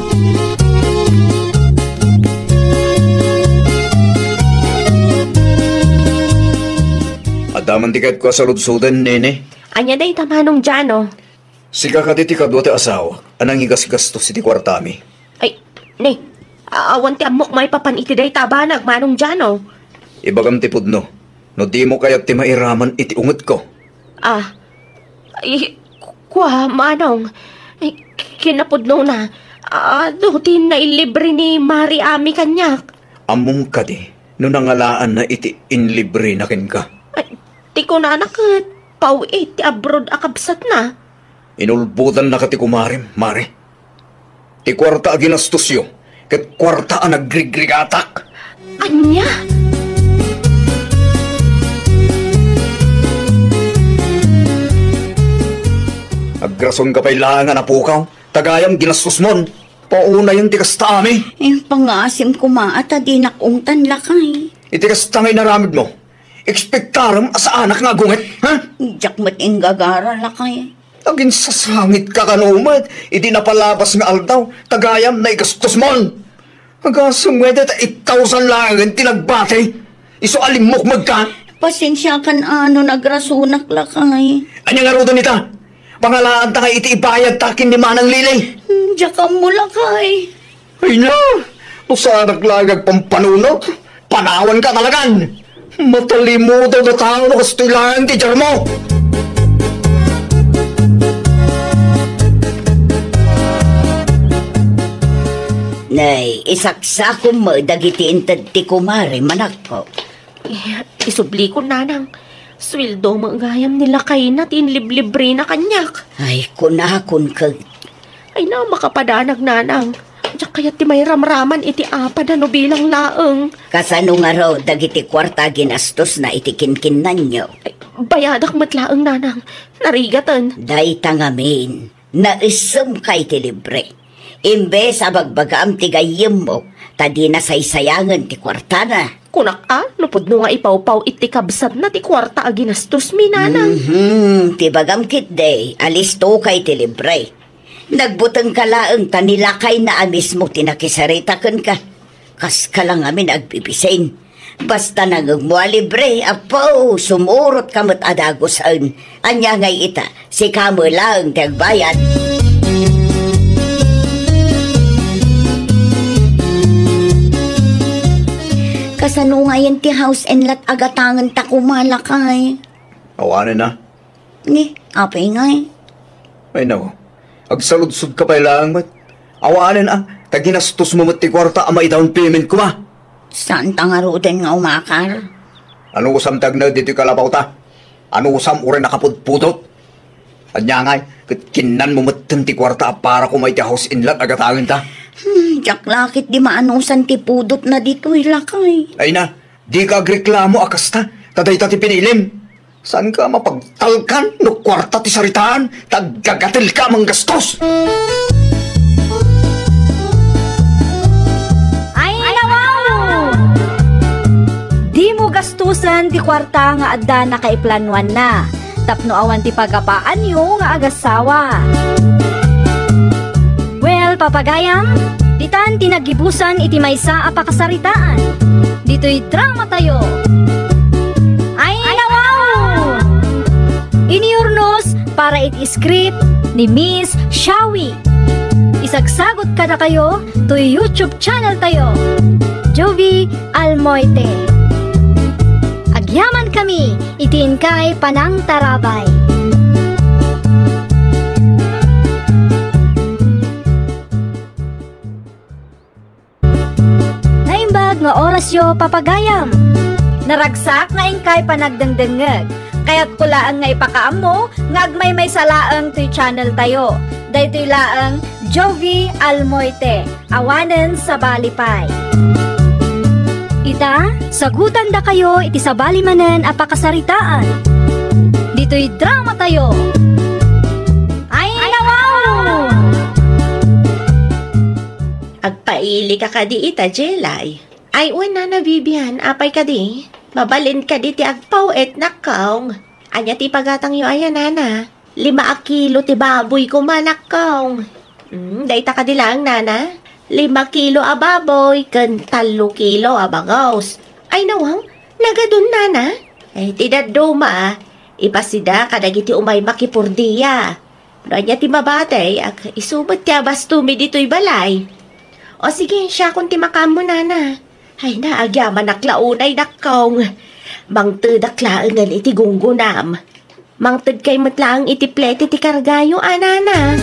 Adaman ti kahit ko sa ludsudan, nene. Anya day tamanong dyan, oh. Sika ka diti kadwa ti asawa, anang igas-gastos iti kwartami. Ay, ne, awan ti amok may papan iti day tabanag, manong dyan, oh. Ibagam ti pudno, no di mo kaya't ti mairaman iti unget ko. Manong, ay, kinapudno na, dutin na ilibre ni Mari Ami kanyak. Among ka di, no nangalaan na iti inlibre na kin ka. Ay, ti ko na nakit, ti abroad akabsat na. Inulbutan na ka ti kumarim, Mari. Ti kwarta a ginastusyo, ket kwarta a nagrigrigatak. Anya? Agrason ka pa'y langan na pukaw, tagayam ginastos mon. Pauna yung tikasta ami. Yung pangasim kumaata di nakungtan lakay. Itikasta ngay naramid mo. Ekspektaram asa anak nga gunget, ha? Diyak mat ingagara lakay. Agin sa sangit ka kanumat, iti napalabas nga aldaw, tagayam na igastos mon. Agasumwede ta 8,000 lang tinagbatay. Iso alimok magka. Pasensya kan nagrasunak lakay. Anya nga rudo nita? Pangalaan ta kay iti ibayad takin ni Manang Lili. Diyak mo lakay. Ay na, No sa naglagag pampanunot, panawan ka talagan. Matalimutan na tao no kastilaan teacher mo. Nay, isaksako mo dagiti intad ti kumari manak ko. Isubli ko, nanang. Sweldo manggayam nila kay na tinliblibre na kanyak. Ay, kunakon kag. Ay na, makapadanag, nanang. Diyak kaya ti may ramraman iti apa na no bilang laeng. Kasano nga raw dagiti kwarta ginastos na itikinkin nanyo. Ay, bayadak matlaeng, nanang. Narigatan. Dayta ngamin, naisem kay ti libre. Imbes abagbagaam ti gayem mo, tadi na saysayangan ti kwarta na. Kunak lupod no nga ipaw-paw iti kabsat na ti kwarta a ginastos mi, nanang. Ti bagam kit day, alis to kay ti libre. Nagbutang kalaeng tanilakay na amis mo tinakisaritakan ka. Kas ka lang amin agbibisin. Basta nagagmua libre, apo, sumurot kamot adagosan. Anya ngay ita, si kamo lang tagbayad. Kasano nga yan ti house and lot agatangan ta kumalakay. Awanin na. Ni, apay nga eh. Ay nako, agsaludsud ka pa ilang ba't? Awanin na, taginastos mo ti kwarta amay down payment ko ba? Saan tangarutin nga umakar? Ano usam tagna dito kalabaw ta? Ano usam uri nakapudpudot? Anya ngay, kinan mo matan ti kwarta para kumay ti house in lot agatangin ta? Diyak lakit di maanusan ti pudot na dito ilakay. Ay na, di ka agreklamo akasta, taday ti pinilim. Saan ka mapagtalkan no kwarta ti saritaan, taggagatil ka mang gastos? Ay, wow! Di mo gastusan ti kwarta nga adda na kaiplanuan na. Tapno awan ti pagapaan yung nga agasawa. Well, papagayam, ditan tinagibusan iti maysa a pakasaritaan. Dito'y drama tayo. Ay, wow! Iniurnos para iti script ni Miss Shawi. Isagsagot ka na kayo to YouTube channel tayo, Jovi Almoite. Agyaman kami, itiin kay Panang Tarabay. Naimbag nga orasyo papagayam. Naragsak nga ingkay panagdengdengeg. Kaya't kulaan nga ipakaam mo, nga agmay may salaang to'y channel tayo. Daytoy laang Jovi Almoite, awanen sa balipay. Ita, sagutan da kayo iti sabali manen a pakasaritaan. Dito'y drama tayo. Ay, wow! Agpaili ka di ita, Jelay. Ay, una na, Vivian, apay ka di. Mabalin ka di ti agpaw et nakaw. Anya ti pagatang yu ayan, nana. 5 kilo ti baboy ko manakaw. Dayta ka di lang, nana. 5 kilo a baboy, kan 3 kilo a bagaws. Ay, nawang, nagadun, nana. Ay, tidaduma, ipasida kadagiti umay makipurdiya. Anya ti mabatay, isubat ti abastumi dito'y balay. O sige, siya kung ti makamo, nana. Ay na, agyaman naklaunay nakong. Mangtid aklaangan iti gunggunam. Mangtid kay matlaang iti plete ti kargayo, anana.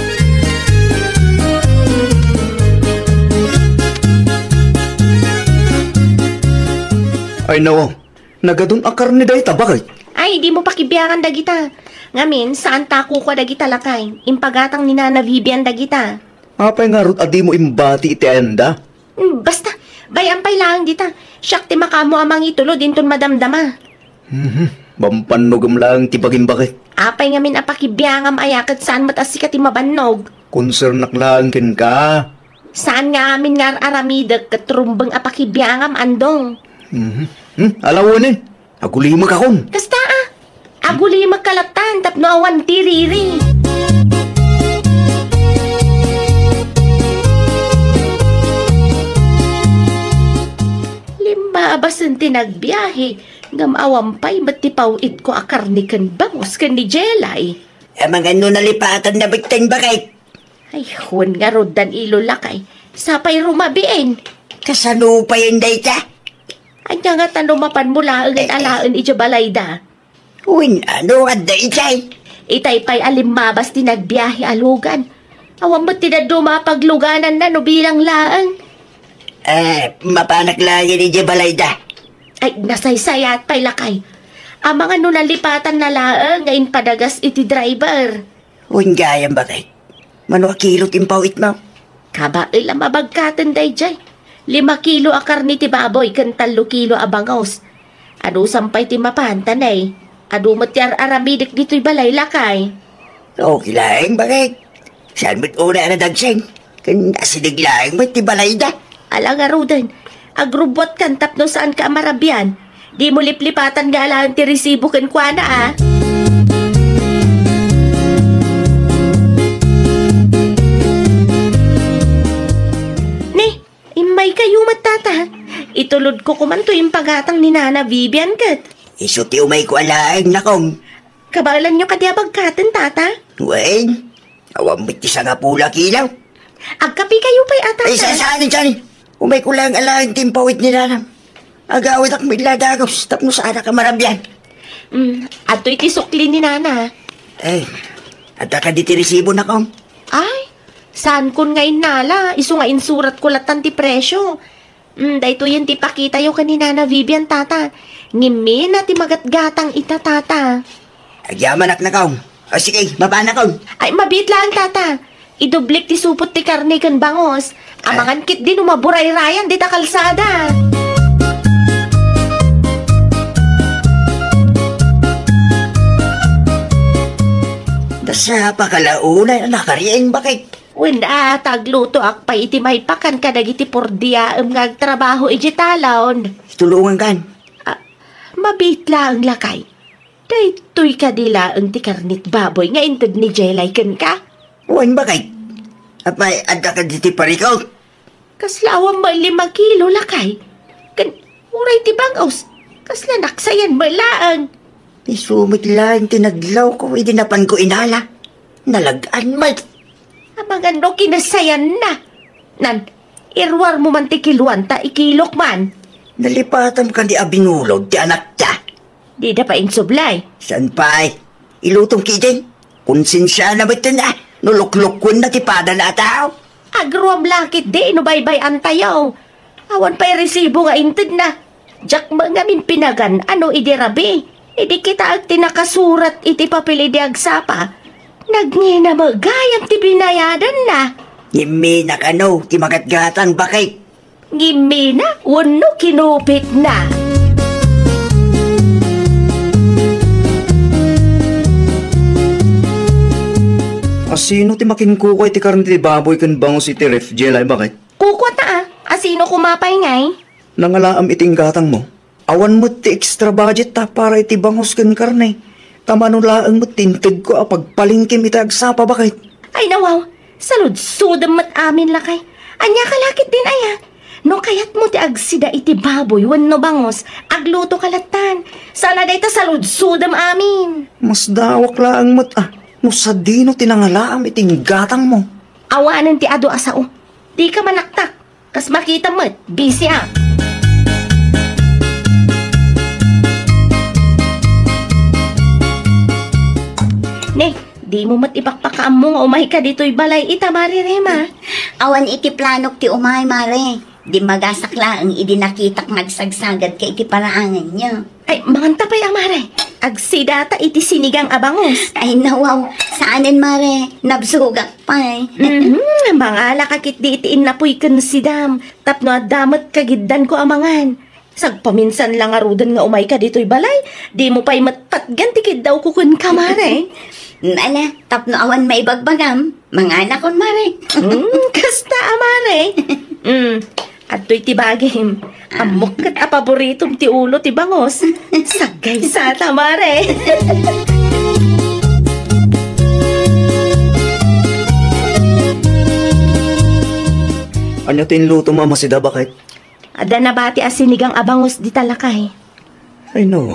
Ay no, nagadun akar ni dayta, bakit? Ay, di mo pakibiyakan dagita. Ngamin, saan tako ko dagita lakay? Impagatang ni Nana Vivian dagita. Apay nga rut adi mo imbati iti enda? Basta, bayampay lang dita. Siyak ti makamo amang itulo din ton madamdama. Bampanogam lang ti bagim bakit? Apay ngamin apakibiyangam ayakat saan matasi ka ti mabannog. Konsernak lang kin ka. Saan nga amin nga aramidag katrumbang apakibiyangam andong. Alawanin, agulimag akon. Kasta agulimag kalaptan tapno awan tiriri. Abasan tinagbiyahe, ngam awampay matipawit ko akarnikan bangos kan ni Jelay. Mga nalipatan na bitin bakit? Ay, huwan nga rodan ilo lakay, sapay rumabiin. Kasano pa yun dayta? Anya nga tanumapan mo laang at alaan iti balayda. Uwin, ano at daytay? Itay pa'y alimabas ti nagbiyahe alugan. Awan mo tinaduma pagluganan na no bilang laang. Mapanak lagi ni Jabalayda. Ay, nasaysayat pa'y lakay. Ang mga nalipatan na laang ngayon padagas iti driver. Uwin gayam bakit? Mano kilot impawit mo? Kabail ang mabagkatan day jay. 5 kilo akar ni ti baboy kan 3 kilo abangos. Ado sampay ti mapantan eh. Ado matyar aramidik dito'y balay lakay. Okay lang bakit? Saan mo't una na dagseng? Kan nasidig lang mo't ti Balayda. Alang arudan, agrubot kan tapno saan ka marabyan. Di mo liplipatan nga lang ti resibo kan kwa na ah. Imay kayo matata. Itulod ko kumanto yung pagatang ni Nana Vivian kat. Iso ti umay ko alaang nakong. Kabalan nyo kadya bagkatan, tata? Wen, awam mo't isa nga pula kilaw. Agkapi kayo pa'y atata. Ay, saan? Umay ko lang alaang timpawit ni Nanam. Agawit ak midladagos, tapno sa anak ka marabyan. Ato'y tisukli ni Nana. At ka di ti resibo nakong. Ay, saan kun ngayon nala? Iso nga insurat ko latan ti presyo. Dahito yan ti pakita yung kanina na Vivian, tata. Ngimi na ti magatgatang ita, tata. Agyaman ak nakong. O sige, mabana kong. Ay, mabit lang, tata. Idublik ti supot ti karne kan bangos. Amangan kit din umaburay rayan di ta kalsada. Dasa pa kalaunay na nakarieng bakit? Wenda, tagluto ak pa iti may pakan ka dagiti pordia ngagtrabaho iti talon. Tulungan kan. Mabit lang lakay. Daytoy ka dila ang ti karnit baboy nga intad ni Jelay kan ka. Uwan bakit? Apay, adda ka diti parikaw. Kaslawang mo 5 kilo lakay. Kan, uray ti bangos. Kasla naksayan malaang. Isumit lang tinaglaw ko, idinapan ko inala. Nalagaan mo. Amang ano kinasayan na. Nan, irwar mo man ti kiluan ta ikilok man. Nalipatan ka di abinulog ti anak ta. Di da pa insublay. San pa'y? Ilutong kidin. Konsensya na ba't na? Nuluklukon na tipada na tao. Agruam lakit di inubaybay antayaw. Awan pa'y resibo nga intid na. Jack mga min pinagan ano idirabi. Idi kita at tinakasurat iti papili di agsapa. Nagngina magayam ti binayadan na. Ngimi na kano, ti magatgatan bakit? Ngimi na, wano kinupit na. Asino ti makinkukoy ti karne ti baboy kan bangos iti ref, Jelay, bakit? Kukwat na asino kumapay ngay? Nangalaam iting gatang mo. Awan mo ti extra budget ta para iti bangos kan karne. Tamanulaang mo tintig ko pagpalingkim iti agsapa, bakit? Ay nawaw, salud-sudam mat amin lakay. Anya kalakit din aya. No kayat mo ti agsida iti baboy wano bangos, agluto kalatan. Sana day ta salud-sudam amin. Mas dawak laang mo no sa dino tinangalaam iting gatang mo. Awanan ti ado asao. Di ka manaktak. Kas makita mo't, busy ah. Ne, di mo mat ipakpakaam mo nga umay ka dito'y balay ita, Mari Rema. Awan iti planok ti umay, mare. Di magasakla ang idinakitak nagsagsagad kay iti paraangan niya. Ay, manganta pa'y Mare. Agsidata iti sinigang abangos. Ay nawaw, saanin mare? Nabsugak pa eh. Mga lakakit di itiin napoy kan si Dam. Tapno at damat kagiddan ko amangan. Sagpaminsan lang arudan nga umay ka dito'y balay. Di mo pa'y matpatgan tikid daw kukun ka, Mare. Nala, tapno awan maibagbagam. Mga anak kon mare. Kasta, Mare. At to'y tibagim. Amok kat apaboritom ti ulo ti bangos. Sagay sa Mare. Ano tinluto mama si da, bakit? Ada na bati asinigang abangos di talakay. Ay no,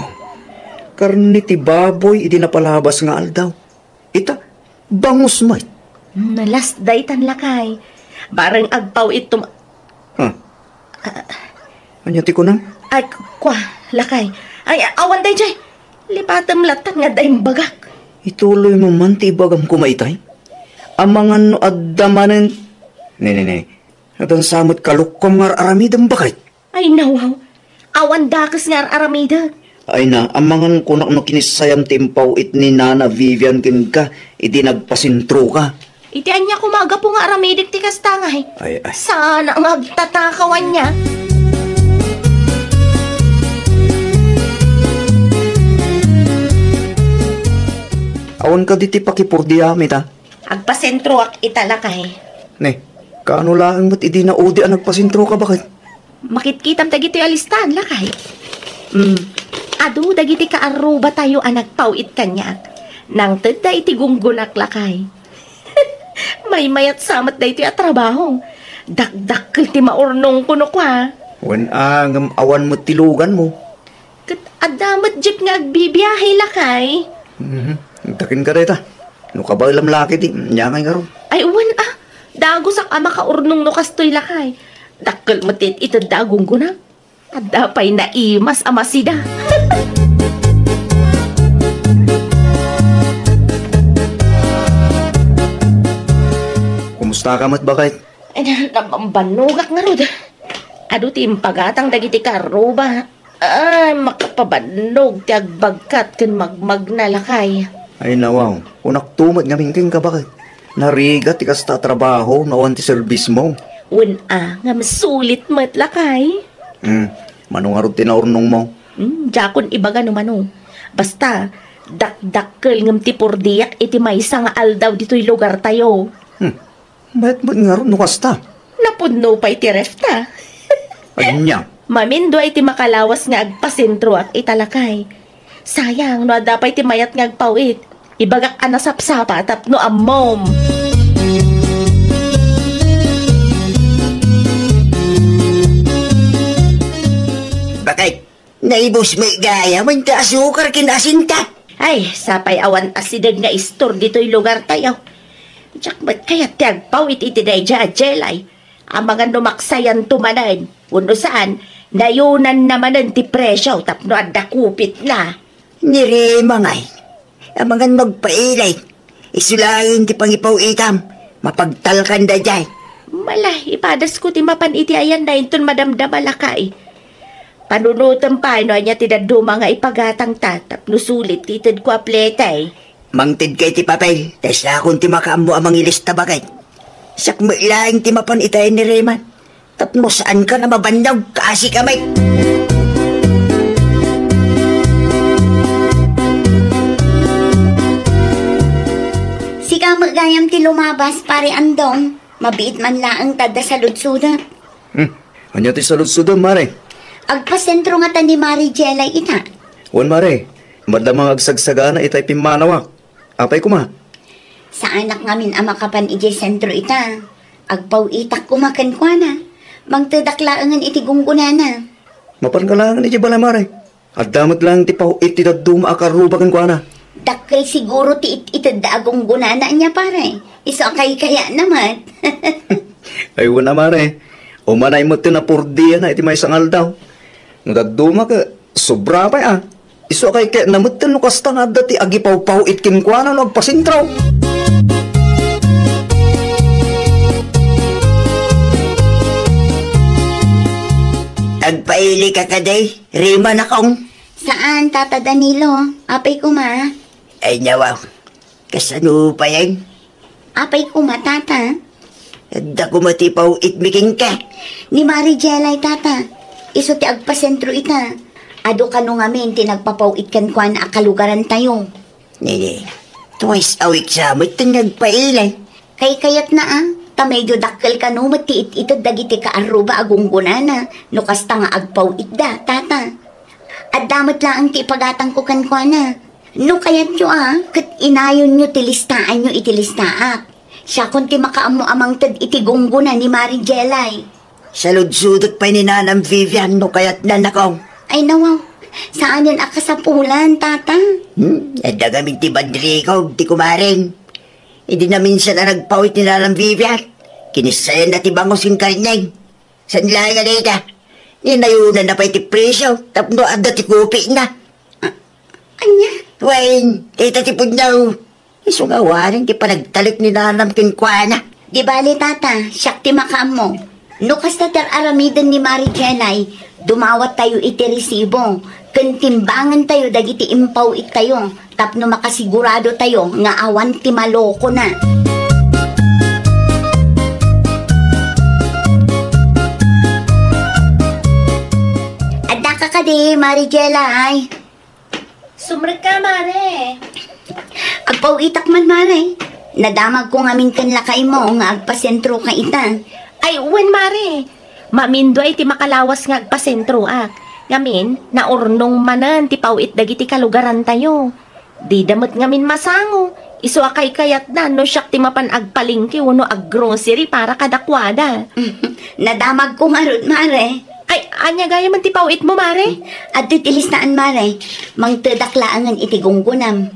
karne ti baboy idi napalabas nga aldaw. Ita, bangus may. Nalas day tan lakay. Barang agpaw itom... Huh? Anya ti ko nang? Ay, kwa, lakay. Ay, awan day, jay. Lipatam latak nga dayong bagak. Ituloy mo man ti ibagam kumaitay. Amangan no addamanen. Ne. Natan samot kalukom nga aramidam bakit? Ay, nawaw. Awan dakas nga aramida. Ay na, amangan kunak no kinisayam timpaw it ni Nana Vivian kin ka, iti nagpasintro ka. Iti anya kumaga po nga aramidik ti kastangay. Ay. Sana ang agtatakawan niya. Awan ka diti pakipurdiami ta. Agpasentro ak italakay. Ne, kaano lang mo't idi na udi ang nagpasintro ka bakit? Makitkitam dagiti alistan, lakay. Adu, dagiti kaaruba tayo ang nagpawit kanyak. Nang tada iti gunggunak, lakay. May mayat samat da iti atrabaho. Dakdakkel ti maurnong kuno kwa. Wan angam awan mo tilugan mo. Kat adamat jeep nga agbibiyahe, lakay. Takin ka reta. No ka ba ilam laki di, nyangay nga ro. Ay, uwan dago sak ama kaurnong no kastoy, lakay. Dakkel matit ito dagong gunak. Adapay na imas amasida. Kumusta ka mat bakit? Ay, nabambanugak nga rod. Ado timpagatang dagiti karuba. Ay, makapabanog ti agbagkat ken magmag na lakay. Ay nawaw, unak tumat nga mingking ka bakit? Narigat ti kasta trabaho nawan ti service mo. Nga masulit mat lakay. Manong arod tinaurnong mo. Jakon ibaga no mano. Basta, dakdakkel ngam ti purdiyak iti maysa nga aldaw dito'y lugar tayo. Ba't nga ron nukasta? Napudno pa iti refta. Anya? Mamindo ay ti makalawas nga agpasentro ak italakay. Sayang, no adapay ti mayat nga agpawit. Ibagak anasapsapa tapno ammom. Bakit? Naibos may gaya, may asukar kinasinta. Ay, sapay awan asidad nga istor dito'y lugar tayo. Diyak ba't kaya ti agpawit iti dayja jelay? Ang mga numaksayan tumanan. Kuno saan, nayunan namanan ti presyo tapno adda kupit na. Niremangay. Ang mga magpailay. Isulayin ti pangipaw itam. Mapagtalkan da jay. Malay, ipadas ko ti mapan iti ayan na inton madamdamalakay. Panunutan pa, no niya tinaduma nga ipagatang tatap, nusulit titid ko apletay. Mangtid kay ti papel, tes na akong ti makaambo amang ilista bagay. Sakmo ilaing ti mapan itay ni Rayman. Tapno saan ka na mabandog, kasi kamay. Sika magayam ti lumabas, pare andong. Mabiit man laang tada sa ludsuda. Anya ti salud-sudan, mare? Agpasentro nga ta ni Mari Jelay ita. Wan, mare. Madamang agsagsagana itay pimanawak. Apay kuma? Sa anak ngamin ama kapan ije sentro ita. Agpaw itak kumakan kwa na. Mangtadaklaangan iti gunggunana. Mapangalangan iti bala, mare. At damot lang ti pao iti daduma akarubakan kwa na. Dakkel siguro ti itadagong gunana niya pare. Iso kay kaya naman. Ay, wana, mare. Umanay mo tinapurdiya na iti may sangal daw. Ngadaduma ka, sobra pa Iso kay kaya namutan no kasta nga dati agipaw-paw itkin kwa na nagpasintraw. Agpaili ka kaday, Rayman akong. Saan, Tata Danilo? Apay kuma. Ay nawaw, kasano pa yan? Apay kuma, Tata. Adda kumatipaw itmiking ka. Ni Mari Jelay, Tata. Iso ti agpasentro ita. Ado ka nung amin, tinagpapawit kan kwa na akalugaran tayo. Nene, twice a week sa amoy nagpailay. Kay kayat na tamay do dakkel ka no, matiit ito dagiti ka aruba agunggunana. No kasta nga agpawit da, Tata. At damat lang ti ipagatang ko kan kwa na. No kayat nyo kat inayon nyo tilistaan nyo itilistaak. Siya kung ti makaamo amang tad itigunggunan ni Mari Jelay. Salud-sudot pa ni Nanang Vivian no kaya't nanakaw. Ay nawaw, saan yun akasapulan, Tata? Adda gaming ti bandrikaw, ti kumaring. Hindi na minsan na nagpawit ni Nanang Vivian. Kinisayan na ti bangos yung karnyag. San lang nga dita? Ninayunan na pa iti presyo, tapno ada ti kopi na. Anya? Wain, tatipod na isungawanin ti panagtalik ni nanam kinkwana. Di bali tata, siyak ti makam mo. No kasta aramidan ni Mari Jelay, dumawat tayo iti resibo. Kantimbangan tayo dagiti impaw it tayo. Tapno makasigurado tayo nga awan ti maloko na. Adda ka kadi, Mari Jelay. Sumrek ka, Mare. Agpawitak man, Mare. Nadamag ko nga minkan lakay mo nga agpasentro ka itan. Ay, uwan, Mare. Mamindo ay ti makalawas nga agpasentro Ngamin, naurnong manan ti pawit dagiti kalugaran tayo. Di damot ngamin masango. Iso akay kayat na no siyak ti mapan agpalingki uno aggrocery para kadakwada. Nadamag ko nga ron, Mare. Ay, anya gaya man ti pawit mo, Mare? At tilistaan, Mare. Mang tadaklaangan iti gunggunam.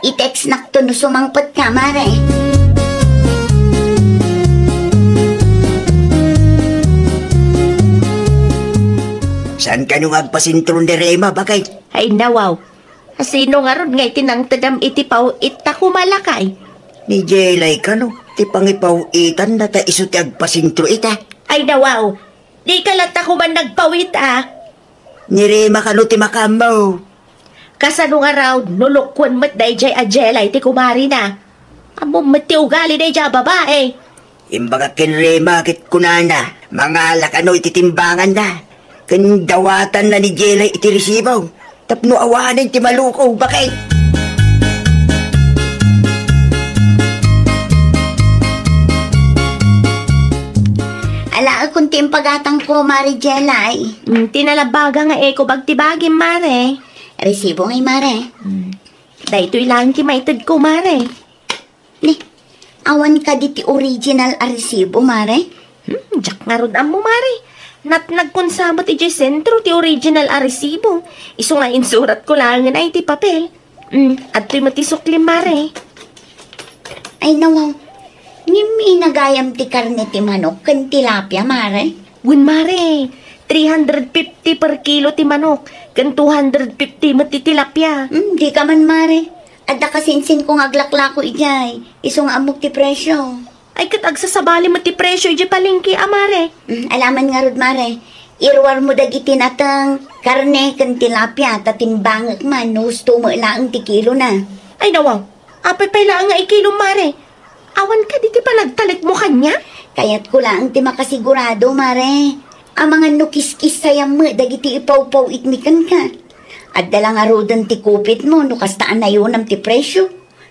I-text nakto no sumangpot ka, Mare. Saan ka nung agpasintron de Rema, bakay? Ay, nawaw. Sino nga ron ngay tinang tadam iti pawit ta kumalakay? Ni Jelay ka no, ti pangipaw itan na ta iso ti agpasintro ita. Ay, nawaw. Di ka lang ta kuman nagpawit Ni Rema ka no ti makamaw. Kasano nga raw, nulukwan mat day jay ajelay ti kumari na. Amo mat ti ugali day jay babae. Imbaga ken Rema kit kunana, mga lakano ititimbangan na. Ken dawatan na ni Jelay iti resibaw. Tapno awanin ti malukaw, bakit? Ala, kunti ang pagatang ko, Mari Jelay. Tinalabaga nga ko bagtibagin, Mare. Resibo ngay, Mare. Dahito'y lang ti maitad ko, Mare. Ni, awan ka di ti original a resibo, Mare? Diyak nga ron mo, Mare. Nat nagkonsabot iti sentro ti original a resibo. Iso nga insurat ko lang nga iti papel. At to'y matisuklim, Mare. Ay, nawaw. Ngimi nagayam ti karne ti manok kan tilapia, Mare. Win, Mare. 350 per kilo ti manok. Kan 250 mati tilapia. Di ka man, Mare. Adda kasinsin kong aglaklako ijay. Iso nga amok ti presyo. Ay kat agsasabali mati presyo iji palingki, Mare. Alaman nga rod, Mare. Irwar mo dagiti natang karne kan tilapia tatimbangak man gusto mo ilaang ti kilo na. Ay nawaw. Apay pala nga ikilo, Mare. Awan ka di ti panagtalit mo kanya? Kaya't ko lang ti makasigurado, Mare. Ang mga nukiskis sayang mo, dagiti ipaw-paw itmikan ka. At dalang arudan ti kupit mo, nukastaan na yun ang ti presyo.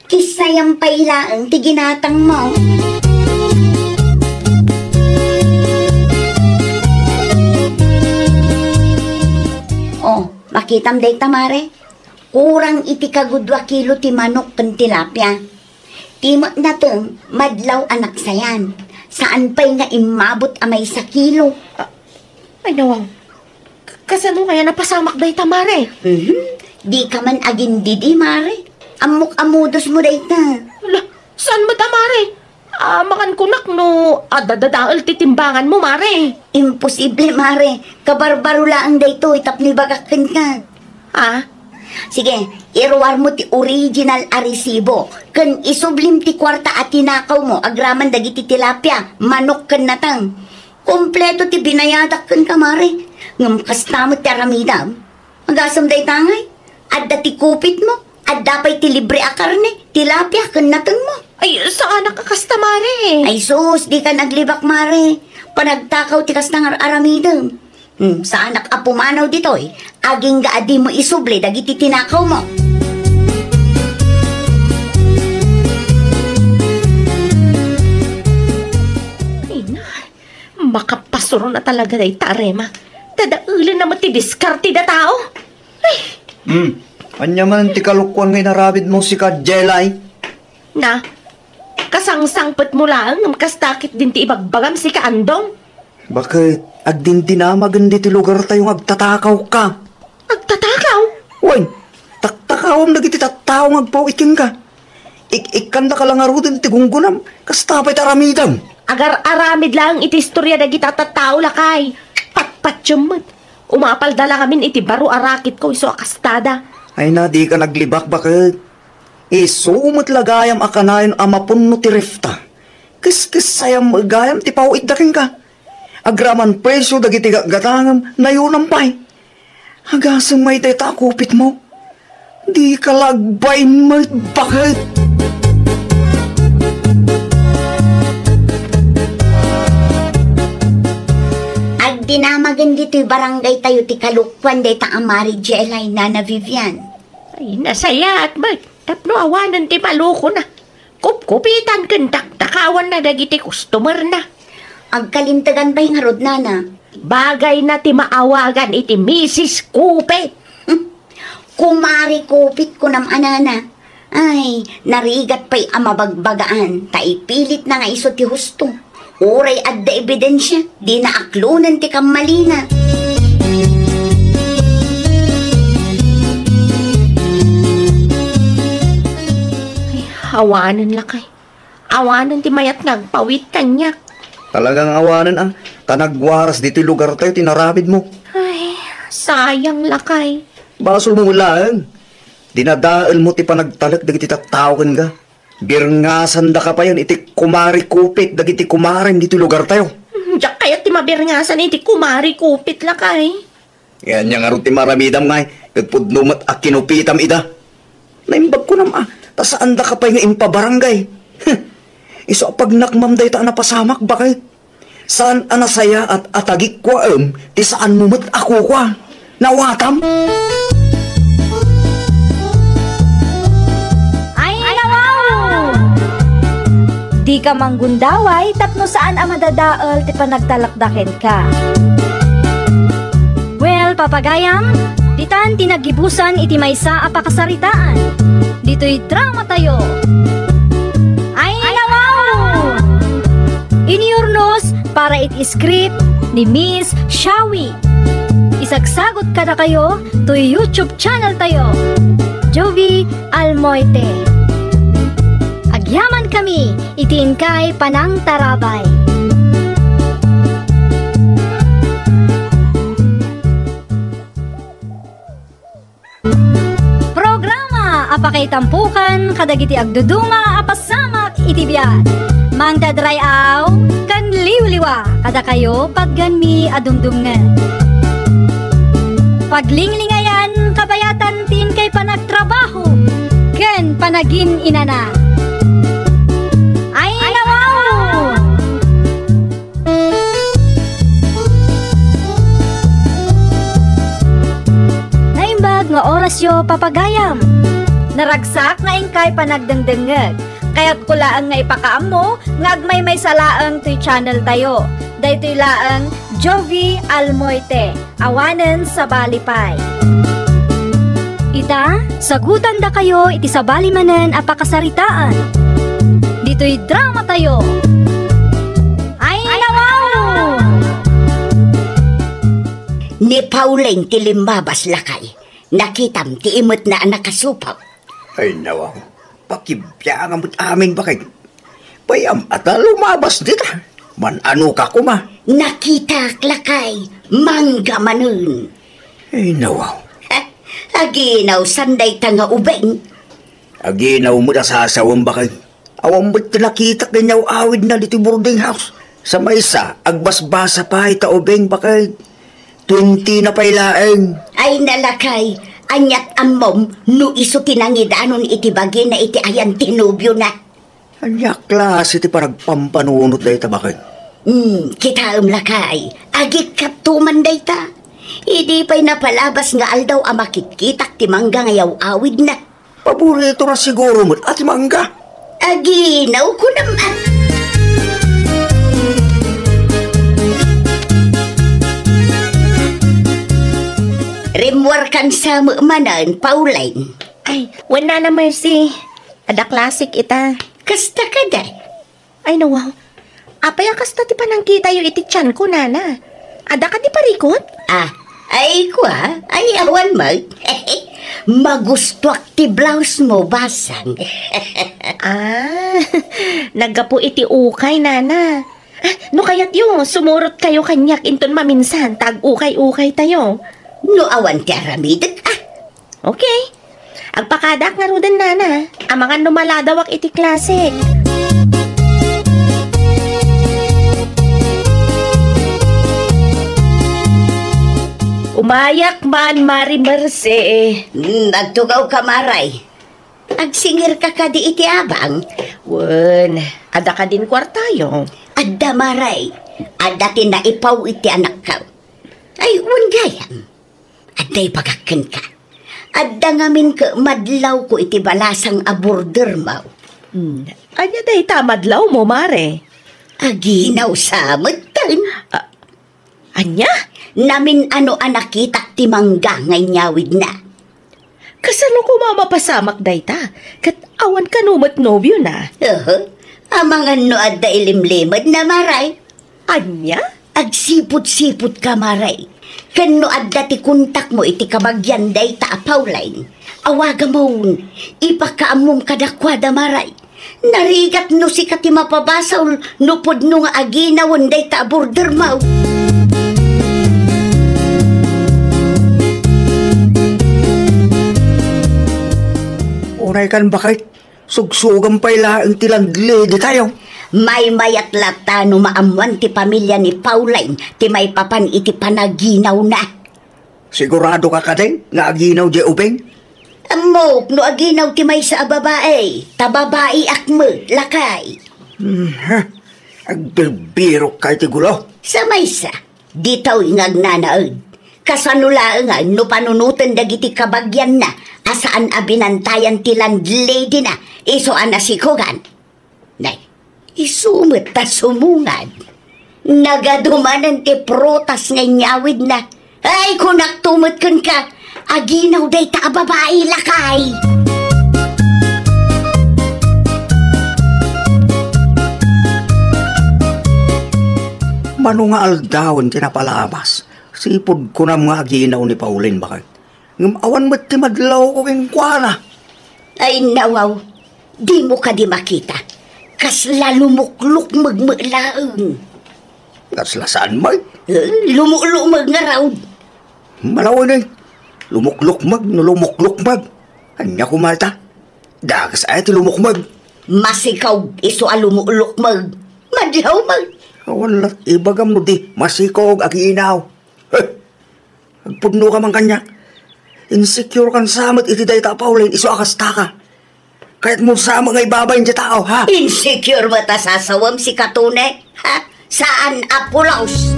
Kisayang pailaang ti ginatang mo. Oh, makitam day Mare. Kurang iti kagudwa kilo ti manok kan tilapia. Timot na tong madlaw anak sayan. Saan pa'y nga imabot amay sa kilo? Ay nawang, kasano kaya napasamak day Mare? Di ka man agin didi, Mare. Amok-amudos mo day ta. Wala, saan mo Mare? Makan kunak no, dadadaal titimbangan mo, Mare. Imposible, Mare. Kabarbaro lang day to, itapni bagakan ka. Sige, irwar mo ti original a resibo. Kan isublim ti kwarta at tinakaw mo, agraman dagiti tilapia, manok kan natang. Kompleto ti binayadak kan ka, Mare. Ngam kastamot ti aramidam. Magasam day tangay. Adda ti kupit mo. Adda pa'y ti libre a karne. Tilapia kan natang mo. Ay, saan nakakasta, Mare? Ay sus, di ka naglibak, Mare. Panagtakaw ti kastangar aramidam. Sa anak apumanaw ditoy, aging gaadi mo isuble dagiti tinakaw mo. Ay na, makapasuro na talaga day Rema. Tadaulan naman ti diskarte da tao. Ay. Anya man ti kalukwan ngay narabid mo si ka Jelay. Na, kasangsangpet mo lang, kastakit din ti ibagbagam si Kaandong. Bakit? Agdindinamagan di ti lugar tayong agtatakaw ka. Agtatakaw? Uy, taktakawam na giti tattawang agpawikin ka. Ikanda ka lang arudin ti gunggunam, kastapay taramidam. Agar aramid lang iti istorya na kita tattao lakay. patsyumot. Umapal dala kamin iti baro arakit ko iso akastada. Ay na, di ka naglibak bakit? Isumot lagayam akanayon amapun no ti Rifta. Kis sayam magayam ti pauit daking ka. Agraman presyo dagiti gatangam na yunampay. Hagasang may teta kupit mo. Di ka lagbay mo bakit? Dinamagan dito'y barangay tayo ti Kalukwan day ta amari jelay na Vivian. Ay, nasaya at ba't? Tapno awanan ti maluko na. Kupitan kendak takawan na dagiti customer na. Agkalintagan ba yung harod na? Bagay na ti maawagan iti Mrs. Kupit. Kumari kupit ko nam anana. Ay, narigat pa'y amabagbagaan. Taipilit na nga iso ti husto. Uray adda ebidensya, di na aklunan ti kamalina. Ay, awanan lakay. Awanan ti mayat nagpawit kanyak. Talagang awanan ang tanagwaras dito lugar tayo, tinarabid mo. Ay, sayang lakay. Basol mo lang. Dinadaal mo ti panagtalak dagiti tattawakan ka. Birngasan da ka pa yan, iti kumari kupit, dagiti kumarin dito lugar tayo. Diyak kaya't ti mabirngasan iti kumari kupit lakay. Yan yung arot ti maramidam ngay, nagpudnumat at kinupitam ida. Naimbag ko naman, tasaan da ka pa yung impabarangay. Iso pag nakmamday ta napasamak bakit? Saan anasaya at atagik kwa ti saan mumat ako kwa? Nawatam? Di ka manggundaway, tapno saan ang madadaol ti panagtalakdaken ka. Well, papagayam, ditan tinagibusan iti maysa a pakasaritaan. Dito'y drama tayo. Ay, nawaw! Iniurnos para iti script ni Miss Shawi. Isagsagot ka na kayo to YouTube channel tayo, Jovi Almoite. Agyaman kami, itiin kay Panang Tarabay. Programa apakay tampukan kadagiti agduduma apasamak iti biyan. Mangdadrayaw kan liwliwa kada kayo pagganmi adumdumngan. Paglinglingayan kabayatan tin kay panagtrabaho ken panagin inana. Nga orasyo papagayam. Naragsak nga ingkay panagdengdengeg. Kaya't kulaan nga ipakaam mo, nga agmay may salaang to'y channel tayo. Dahito'y laang Jovi Almoite, awanen sa balipay. Ita, sagutan da kayo iti sa balimanen apakasaritaan. Dito'y drama tayo. Ay, nawaw! Ni Pauling tilimbabas lakay. Nakitam ti imot na nakasupaw. Ay nawaw, pakibya nga mo't amin bakit? Payam at lumabas dita. Man ano ka kuma? Nakita lakay, mangga manun. Ay nawaw. Aginaw sanday ta nga ubeng. Aginaw mo na sasawang bakit? Awang ba't nakita kanyaw awid na dito boarding house? Sa maysa, agbasbasa pa ita ubeng bakit? 20 na pailaeng. Ay nalakay, anyat amom, no iso tinangidanon iti bagi na iti ayan tinubyo na. Anya klase iti paragpampanunot na ita bakit? Kita lakay, agit kaptuman da ita. Idi pa'y napalabas nga aldaw ang makitkitak ti mangga ngayaw awid na. Paborito na siguro mo't ati mangga. Aginaw ko naman. Rimwar kan sa manan, Pauline. Ay, wala na Mercy. Ada klasik ita. Kasta ka day. Ay, nawaw. Apay kasta ti panangkita yung iti tiyan ko, nana. Ada ka ti parikot? Ay kwa, ay awan mag. Magustuak ti blouse mo, basang. Nagapo iti ukay, nana. No kaya't yung sumurot kayo kanyak inton maminsan, tag-ukay-ukay tayo. No awan ti aramidag Okay. Agpakadak nga rudan nana, ang mga numaladawak iti klasik. Umayak man, Mari Merce. Nagtugaw ka, Maray. Agsingir ka ka di iti abang. Wen, ada ka din kwartayo. Adda, Maray. Adda tinaipaw iti anak ka. Ay, gayam. Adday pagakken ka. Adda ngamin ka madlaw ko iti balasang aborder mo. Anya day tamadlaw mo, Mare? Aginaw sa amatan. Anya? Namin ano anakitak ti mangga ngay nyawid na. Kasano ko mamapasamak day ta? Kat awan ka numat nobyo na. Amangan no adda ilimlimad na, Maray. Anya? Agsipot-sipot ka, Maray. Kano adda ti kuntak mo iti kabagyan day ta apawlain. Awaga mo, ipakaamom kadakwada, Maray. Narigat no si kati mapabasaw nupod no nga aginawon day ta border mo. Unay kan bakit? Sugsugan pa ilaang tilandli di tayo. May mayat lata no maamuan ti pamilya ni Pauline ti may papan iti panaginaw na. Sigurado ka ka din nga aginaw di ubeng? Amok no aginaw ti may sa babae. Tababae akme, lakay. Agbilbiro kay ti gulo. Sa may sa, di taw ingagnanaod. Kasanulaangan no panunutan dagiti kabagyan na asaan abinantayan ti landlady na iso anasikogan. Nay, isumit ta sumungad. Nagadumanan ti protas nga nyawid na. Ay, kung naktumot kun ka, aginaw day ta babae lakay. Mano nga aldawon tinapalabas. Sipod ko na mga aginaw ni Pauline bakit. Awan mo't ti madlaw ko yung kuwana. Ay, nawaw, di mo ka di makita. Kas lalumukluk magmaglaang. Kasla saan mo? Lumulumag nga raw. Malawan eh. Lumuklukmag, nulumuklukmag. Anya kumalta. Dagas ay ti lumukmag. Masikaw iso alumulukmag. Madlaw mag. Wala, ibagam no di. Masikog, aginaw. Agpudno ka man kanya. Insecure kan samat iti day ta Pauline, iso akasta ka. Kahit mo sama nga ibabayin di tao, ha? Insecure mata sasawam si Katune, ha? Saan apulaos?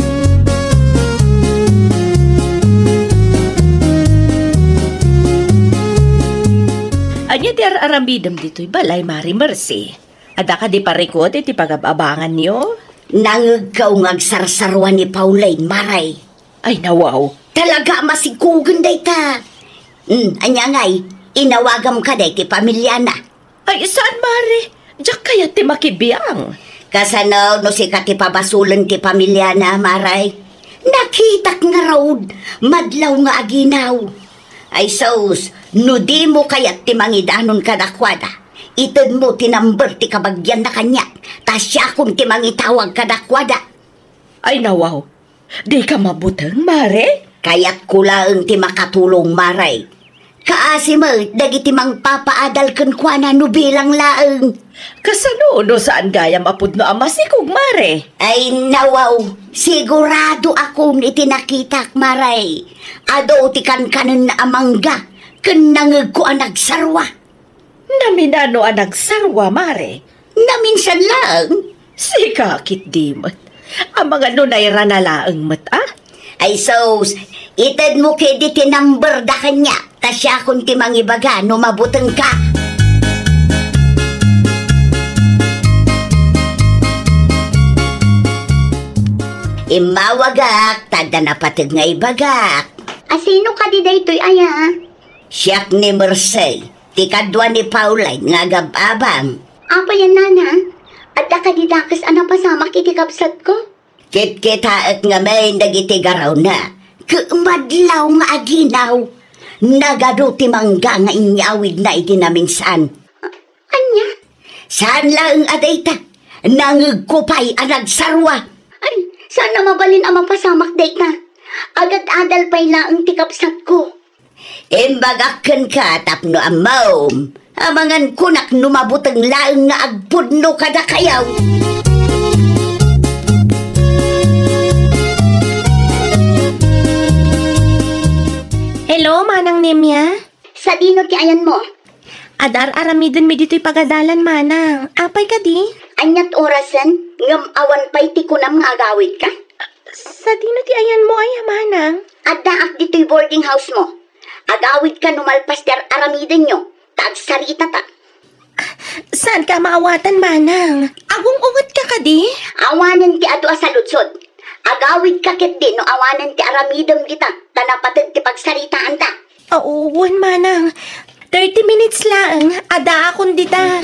Anya ti arambidam dito'y balay, Mari Merce. Ada ka di parikot iti pagababangan niyo? Nangagaw ngagsarsarwan ni Pauline, Maray. Ay, nawaw. Talaga masikugan day ta. Anya ngay, inawagam ka day ti pamilya na. Ay, saan, Mari? Diyak kaya ti makibiyang. Kasano no si kati pabasulan ti pamilya na, Maray. Nakitak nga raw, madlaw nga aginaw. Ay sos, no di mo kayat ti mangidanon kadakwada. Itad mo tinamber ti kabagyan na kanya. Tas siya kung ti mangitawag kadakwada. Ay, nawaw. Di ka mabutang, Mare? Kaya't kulaang ti makatulong, Maray. Kaasi mo, dagiti mang papaadal kan kwa na no bilang laang. Kasano no saan gayam apod no amasikog, Mare? Ay nawaw, sigurado akong itinakitak, Maray. Ado ti kankanan na amangga, kan nangag ko ang nagsarwa. Naminano ang nagsarwa, Mare? Naminsan lang. Sikakit di mat. Ang mga nunayra na laang mat, ah? Ay sos, itad mo kay di tinamber da kanya, tas siya kung ti mangibaga no mabutang ka. Imawagak, tada na patid nga ibagak. Asino ka di daytoy aya? Siyak ni Merce, ti kadwa ni Pauline nga gababang. Apa yan nana? At akadidakas ana pasamak iti kapsat ko? Kit-kitaat nga may dagiti garaw na. Kumadlaw nga aginaw. Nagado ti mangga nga inyawid na iti naminsan. Anya? Saan lang adayta? nangagkupay anag sarwa. Ay, sana mabalin ang mapasamak dayta. Agad-adal pa'y laang tikapsat ko. Imbagakan ka tapno amaw. Amangan kunak numabutang laang nga agpudno kada kayaw. Hello, Manang Nemya? Sa dino ti ayan mo. Adar aramidin mi dito'y pagadalan, Manang. Apay ka di? Anyat orasan, ngam awan pa'y ti kunam nga agawid ka. Sa dino ti ayan mo ay, Manang? Addaak dito'y boarding house mo. Agawid ka numalpas der aramidin nyo. Tagsarita ta. Saan ka maawatan, Manang? Agong ungot ka ka di? Awanan ti ato sa lutsod. Agawid ka kit di no awanan ti aramidam kita. Tanapatid ti pagsaritaan ta. Oo, Manang. 30 minutes lang. Ada akong dita.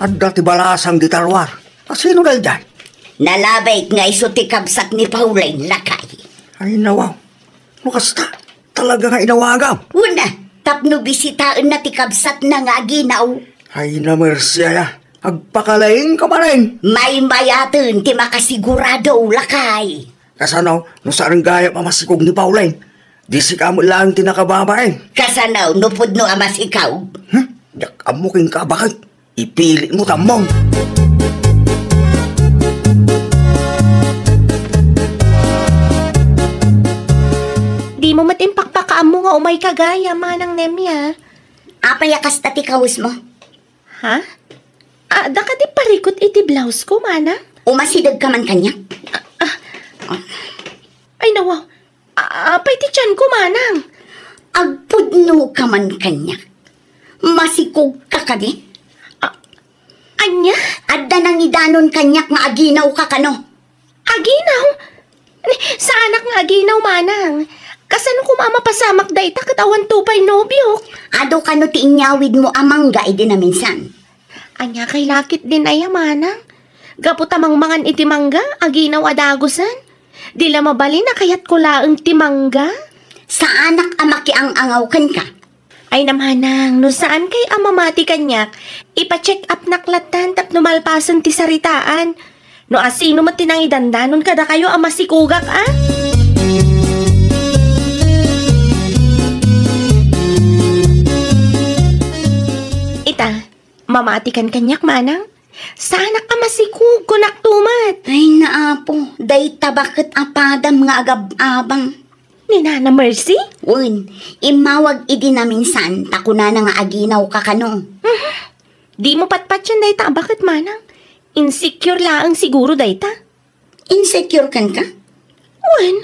Adda ti balasang di talwar. Sino dahil dyan? Nalabay nga iso ti kabsak ni Pauline lakay. Ay nawaw. Nukasta. Talaga nga inawagaw. Una, tapno bisitaan na ti kabsat na nga ginaw. Ay na mersiya ya. Agpakalaing ka pa rin. May mayatin ti makasigurado lakay. Kasanaw, no saan gaya mamasikog ni Pauline. Di si kamo lang tinakababae. Kasanaw, nupod no amas ikaw. Yak amuking ka bakit? Ipili mo tamong. Di mo matimpakpakaan mo nga umay kagaya, Manang Nemya. Apayakas tati kawis mo. Ha? Da ka di parikot iti blouse ko, Manang? Umasidag ka man kanya. Ay nawaw. Apay ti tiyan ko, Manang. Agpudno ka man kanya. Masikog ka kadi. Anya? Adda nang idanon kanyak nga aginaw ka kano. Aginaw? Sa anak nga aginaw, Manang. Kasano kumama pasamak da ita katawan tupay nobyo? Ado kano ti inyawid mo amangga iti na minsan. Anya kay lakit din ay, Manang. Gaputamang mangan iti mangga, aginaw adagusan. Dila mabali na kayat ko laang timangga. Sa anak amaki ang angaw kan ka. Ay namanang, no saan kay amamati kanyak, ipa-check up naklatan tap numalpasan ti saritaan. No asino matinang idandanon kada kayo amasikugak, ah? Ita, mamati kan kanyak, Manang? Sana ka masikug kunak tumat. Ay naapo, day tabakit apadam nga agab-abang. Ni Nana Mercy? Un, imawag idi na minsan, takuna na nga aginaw ka kano. Di mo patpat yan dayta, bakit, Manang? Insecure laang siguro dayta. Insecure kan ka? Wen,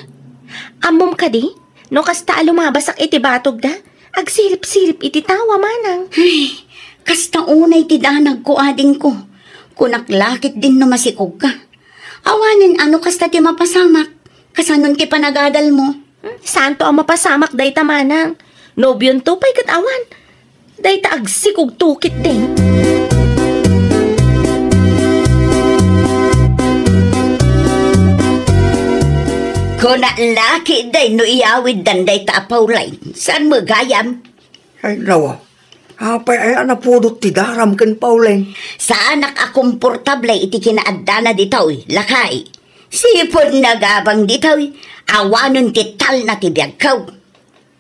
amom ka di? No kasta lumabasak iti batog da, agsirip-sirip iti tawa, Manang. Ay, kasta unay ti danag ko ading ko. Kunaklakit din no masikog ka. Awanin ano kasta ti mapasamak, kasanon ti panagadal mo. Santo ang mapasamak dayta, Manang. Nobyon to pa'y katawa. Dayta agsikog tukit din. Kuna laki day no iawid dan dayta Pauline. Saan mo gayam? Ay nawaw. Apay ay anapudot ti daram kan Pauline. Sa anak a komportable iti kinaadana ditaw, lakay. Sipod nagabang ditaw, awanon ti tal na ti biyagkaw.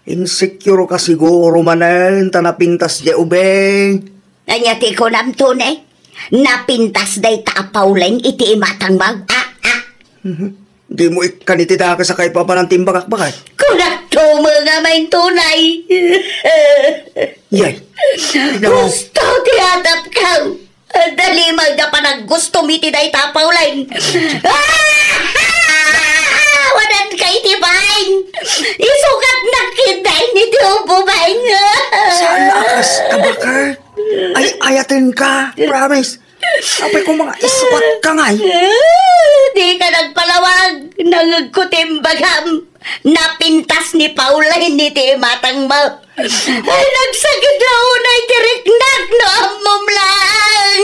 Insecure ka siguro manen, tanapintas di ubeng. Anya ti ko namtunay, napintas day ta Pauline iti imatang mag. Di mo ikanitita ka sa kay papanang timbagak-bakay. Kunak to mga may tunay. Yay. Gusto ti hadap ka. Dali magdapanag gusto mi ti day ta Pauline. Wadan kay ti bain. Isukat na kiday ni ti ububain. Saan akas ka bakit? Ay ayatin ka, promise. Apay ko mga isukat ka ngay. Di ka nagpalawag. Nangagkutimbagam. Napintas ni Pauline ni ti matang mo. Ay nagsagid na unay tiriknak no amom lang.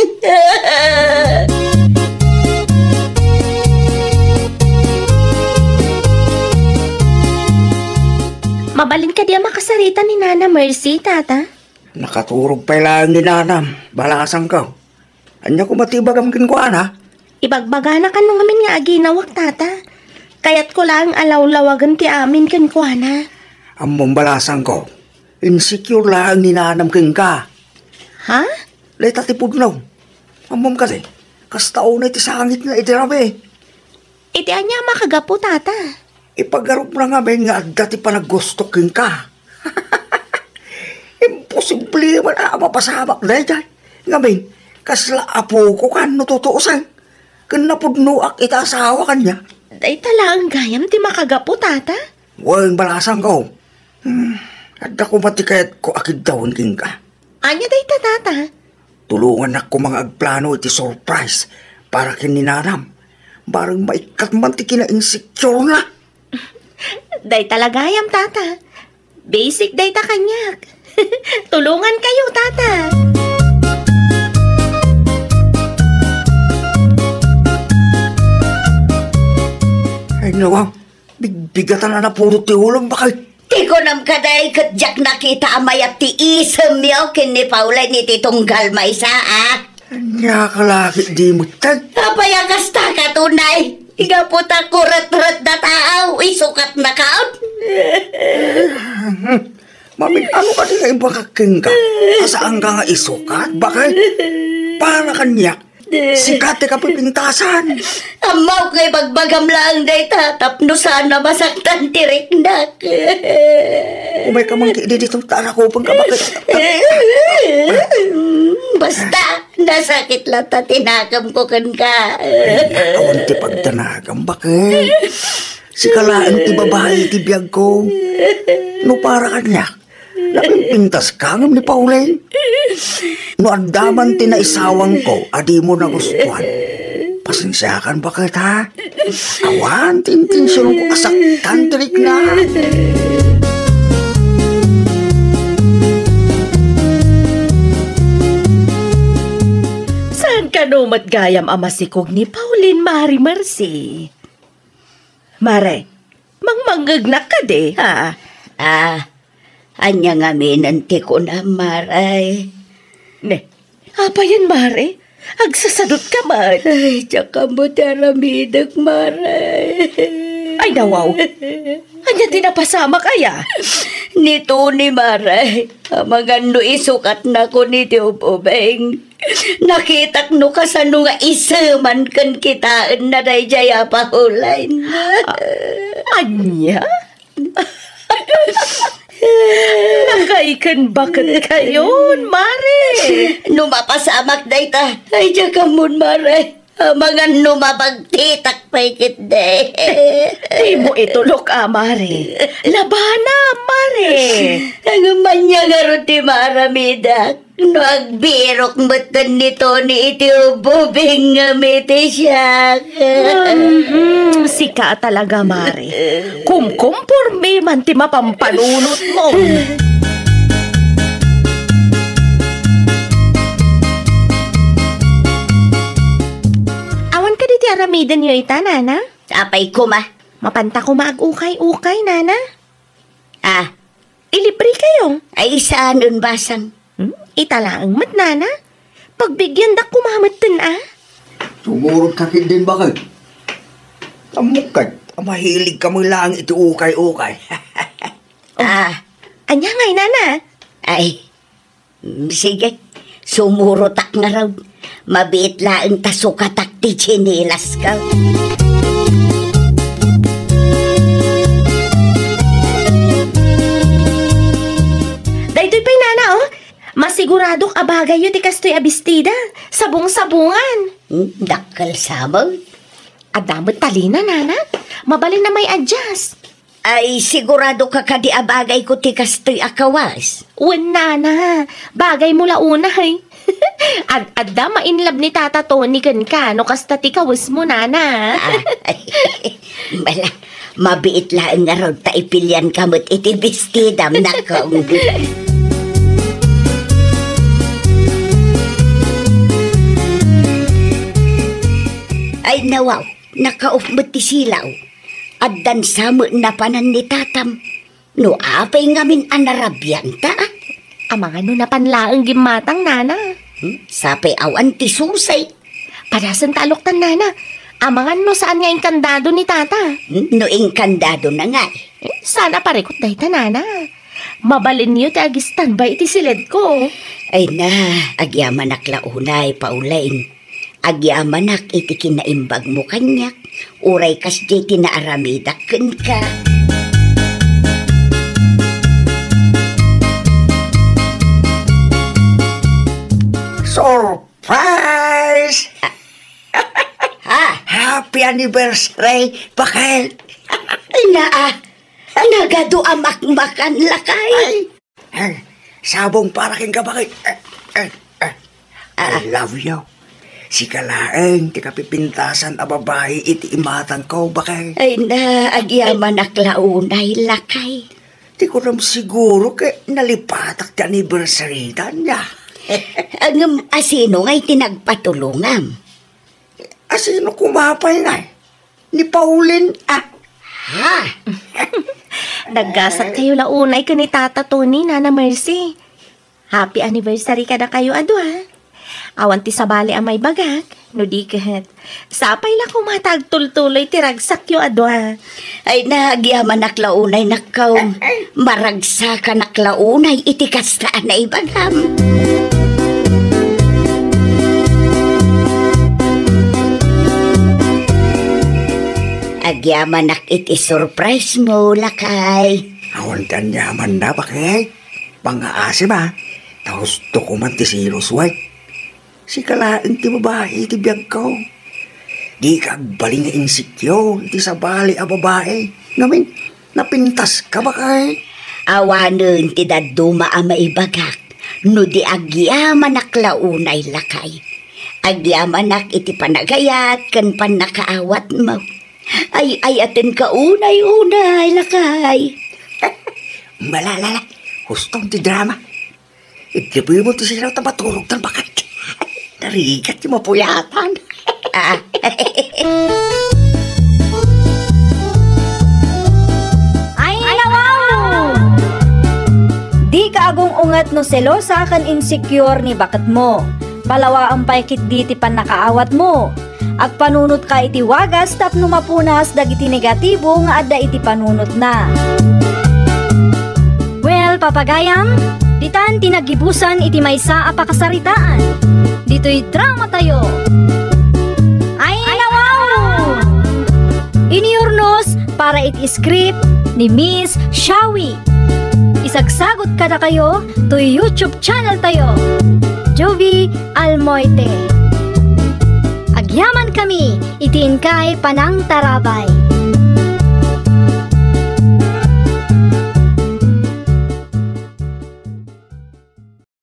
Mabalin ka di ang makasal sarita ni Nana Mercy, tata? Nakaturog pa lang ni nanam. Balasang ka. Anya ko matibag ang kinkuan ha? Ibagbaga na ka nung amin nga aginawak, tata. Kaya't ko lang alaw-lawagan ti amin kan kuana. Among balasang ko. Insecure lang ni nanam king ka. Ha? Leta ti pudlaw. Among kasi. Kastao na iti sangit na iti rabi. Iti anya makagapo, tata. Ipagarup na nga may nga dati pa naggusto king ka. Imposible man mapasamak na dyan. Nga may kasla apo ko kan nututuusan. Kanapudnuak itasawa kanya. Day talang gayam ti makagapo, tata. Huwag balasang ko. Adda ko matikayat ko akid dawn king ka. Anya day tata? Tulungan ako mga agplano iti surprise para kininanam. Barang maikat man ti kina-insecure na. Day talagayam, tata. Basic day ta kanyak. Tulungan kayo, tata. Ay nawang, bigbigatan na puro ti ulam bakit? Ti ko nam kaday katjak nakita amayat ti isem yaw kini Paulay ni titunggal maysa Anya ka lagi di mo tan. Apayagas ta ka tunay. Iga po ta kurat-rat na tao. Isukat na kaon. Mamin, ano ka di nga ibakaking ka? Asaan ka nga isukat? Bakit? Para kanya. Sikat ka pipintasan. Amaw kay bagbagam lang day tatap no sana masaktan tirik na. Umay ka manggi dito tara ko pang kabakit. Basta nasakit lang ta tinagam ko kan ka. Awan ti pagtanagam bakit? Si kalaan ti babae ti biyag ko. No para kanya. Napimpintas ka ngam ni Paulay. No andaman tinaisawang ko, adi mo nagustuhan. Pasensyakan bakit ha? Awan, tintinsyon ko asaktan tirik na. Saan ka numat gayam amasikog ni Pauline Mari Mercy? Mare, mangmanggagnak ka de, ha? Anya nga minanti ko na maray. Ne, apa yan, Mare? Agsasadot ka man. Ay, tsaka mo taramidag maray. Ay, nawaw. Anya tinapasama kaya? Nito ni maray. Amagano isukat na ko ni Teopobeng. Nakitak no kasano nga isaman kan kitaan na day jaya pahulay. Anya? Nakaikan bakit kayon, Mare? Numapasamak day ta. Ay, tsaka mo maray. Mga numapagtitak paikit de. Di mo itulok, Mare. Labana, Mare. Ang manya nga ro ti maramidak. No agbirok matan nito ni iti ububing nga miti siya. Sika talaga, Mare. Kumporme man ti mapampanunot mo. Awan ka di ti aramidan niyo ita, Nana? Apay ko ma. Mapanta ko maag-ukay-ukay, Nana. Ilibre kayo. Ay saan un basang. Italaang mat, Nana. Pagbigyan dak kumamatan, Sumurot kakit din bakit? Amukad, mahilig ka mo lang iti ukay-ukay. Anya ngay, Nana. Ay, sige. Sumurotak na raw. Mabiit laang tasukatak ti chinilas ka. Daytoy pa'y, Nana, masiguradok abagay yu ti kastoy abistida. Sabong-sabungan. Dakal sabang. Adamot talina, Nana. Mabalin na may adjust. Ay, sigurado ka kadi abagay ko ti kastoy akawas. Uwan, Nana. Bagay mula una, hay. Adda mainlab ni Tata Tony kan ka. No kasta ti kawas mo, Nana. Bala, mabiit lang nga raw taipilyan kamot iti bestidam na kong. Ay nawaw, nakauf mo ti silaw. At dansamo na panan ni tatam. No apay ngamin anarabyan ta. Amang ano na panlaang gimatang, nana. Sapay awan ti susay. Padasan taloktan, nana. Amang ano saan nga yung kandado ni tata? No inkandado na nga. Sana parekot dahi ta, nana. Mabalin niyo ti agistandbay iti silid ko. Ay na, agyamanak launay paulain. Agyamanak iti kinaimbag mo kanyak. Uray kas di tinaaramidak ken ka. Surprise! Happy anniversary, bakit? Ay na, nagado amakmakan lakay. Sabong para king kabakit. I love you. Si kalaeng, ti kapipintasan a babae iti imatang ko, bakit? Ay na, agyamanak launay lakay. Di ko lang siguro kay nalipatak ti anniversary niya. Ang asino nga'y tinagpatulungam. Asino kumapay nga? Ni Pauline, Naggasat kayo launay ka ni Tata Tony, Nana Mercy. Happy anniversary ka na kayo, ado ha. Awan ti sabali ang may bagak, no di kahet. Sapay lang kumatag tultuloy tiragsak yo, ado ha. Ay nagyaman naklaunay nakaw. Maragsa ka naklaunay itikastaan na ibagam. Agyaman nak iti surprise mo, lakay. awan kan yaman na, bakit? Pang-aasi ba? Tapos dokuman ti Siros White. Si kalaeng ti babae, ti biyag ko. Di kagbaling nga insikyo, ti sabali a babae. Ngamin, napintas ka ba kay? Awanon ti daduma a maibagak, no di agyaman naklaunay lakay. Agyaman nak iti panagayat, kan panakaawat mo. Ay atin ka unay lakay. Malalala, hustong ti drama. Itibuy mo ti sila tabaturog tan bakit. Narigat yung mapuyatan. Ay, nawaw! Di ka agong ungat no selosa kan insecure ni bakat mo. Palawa ang paikit di ti pan nakaawat mo. Ag panunot ka iti wagas tapno mapunas dagiti negatibo nga adda iti panunot na. Well, papagayam, ditan tinagibusan iti maysa a pakasaritaan. Dito'y drama tayo. Ay, nawaw! Iniurnos para iti script ni Miss Shawi. Isagsagot ka na kayo to YouTube channel tayo. Jovi Almoite. Agyaman kami, itiin kay Panang Tarabay.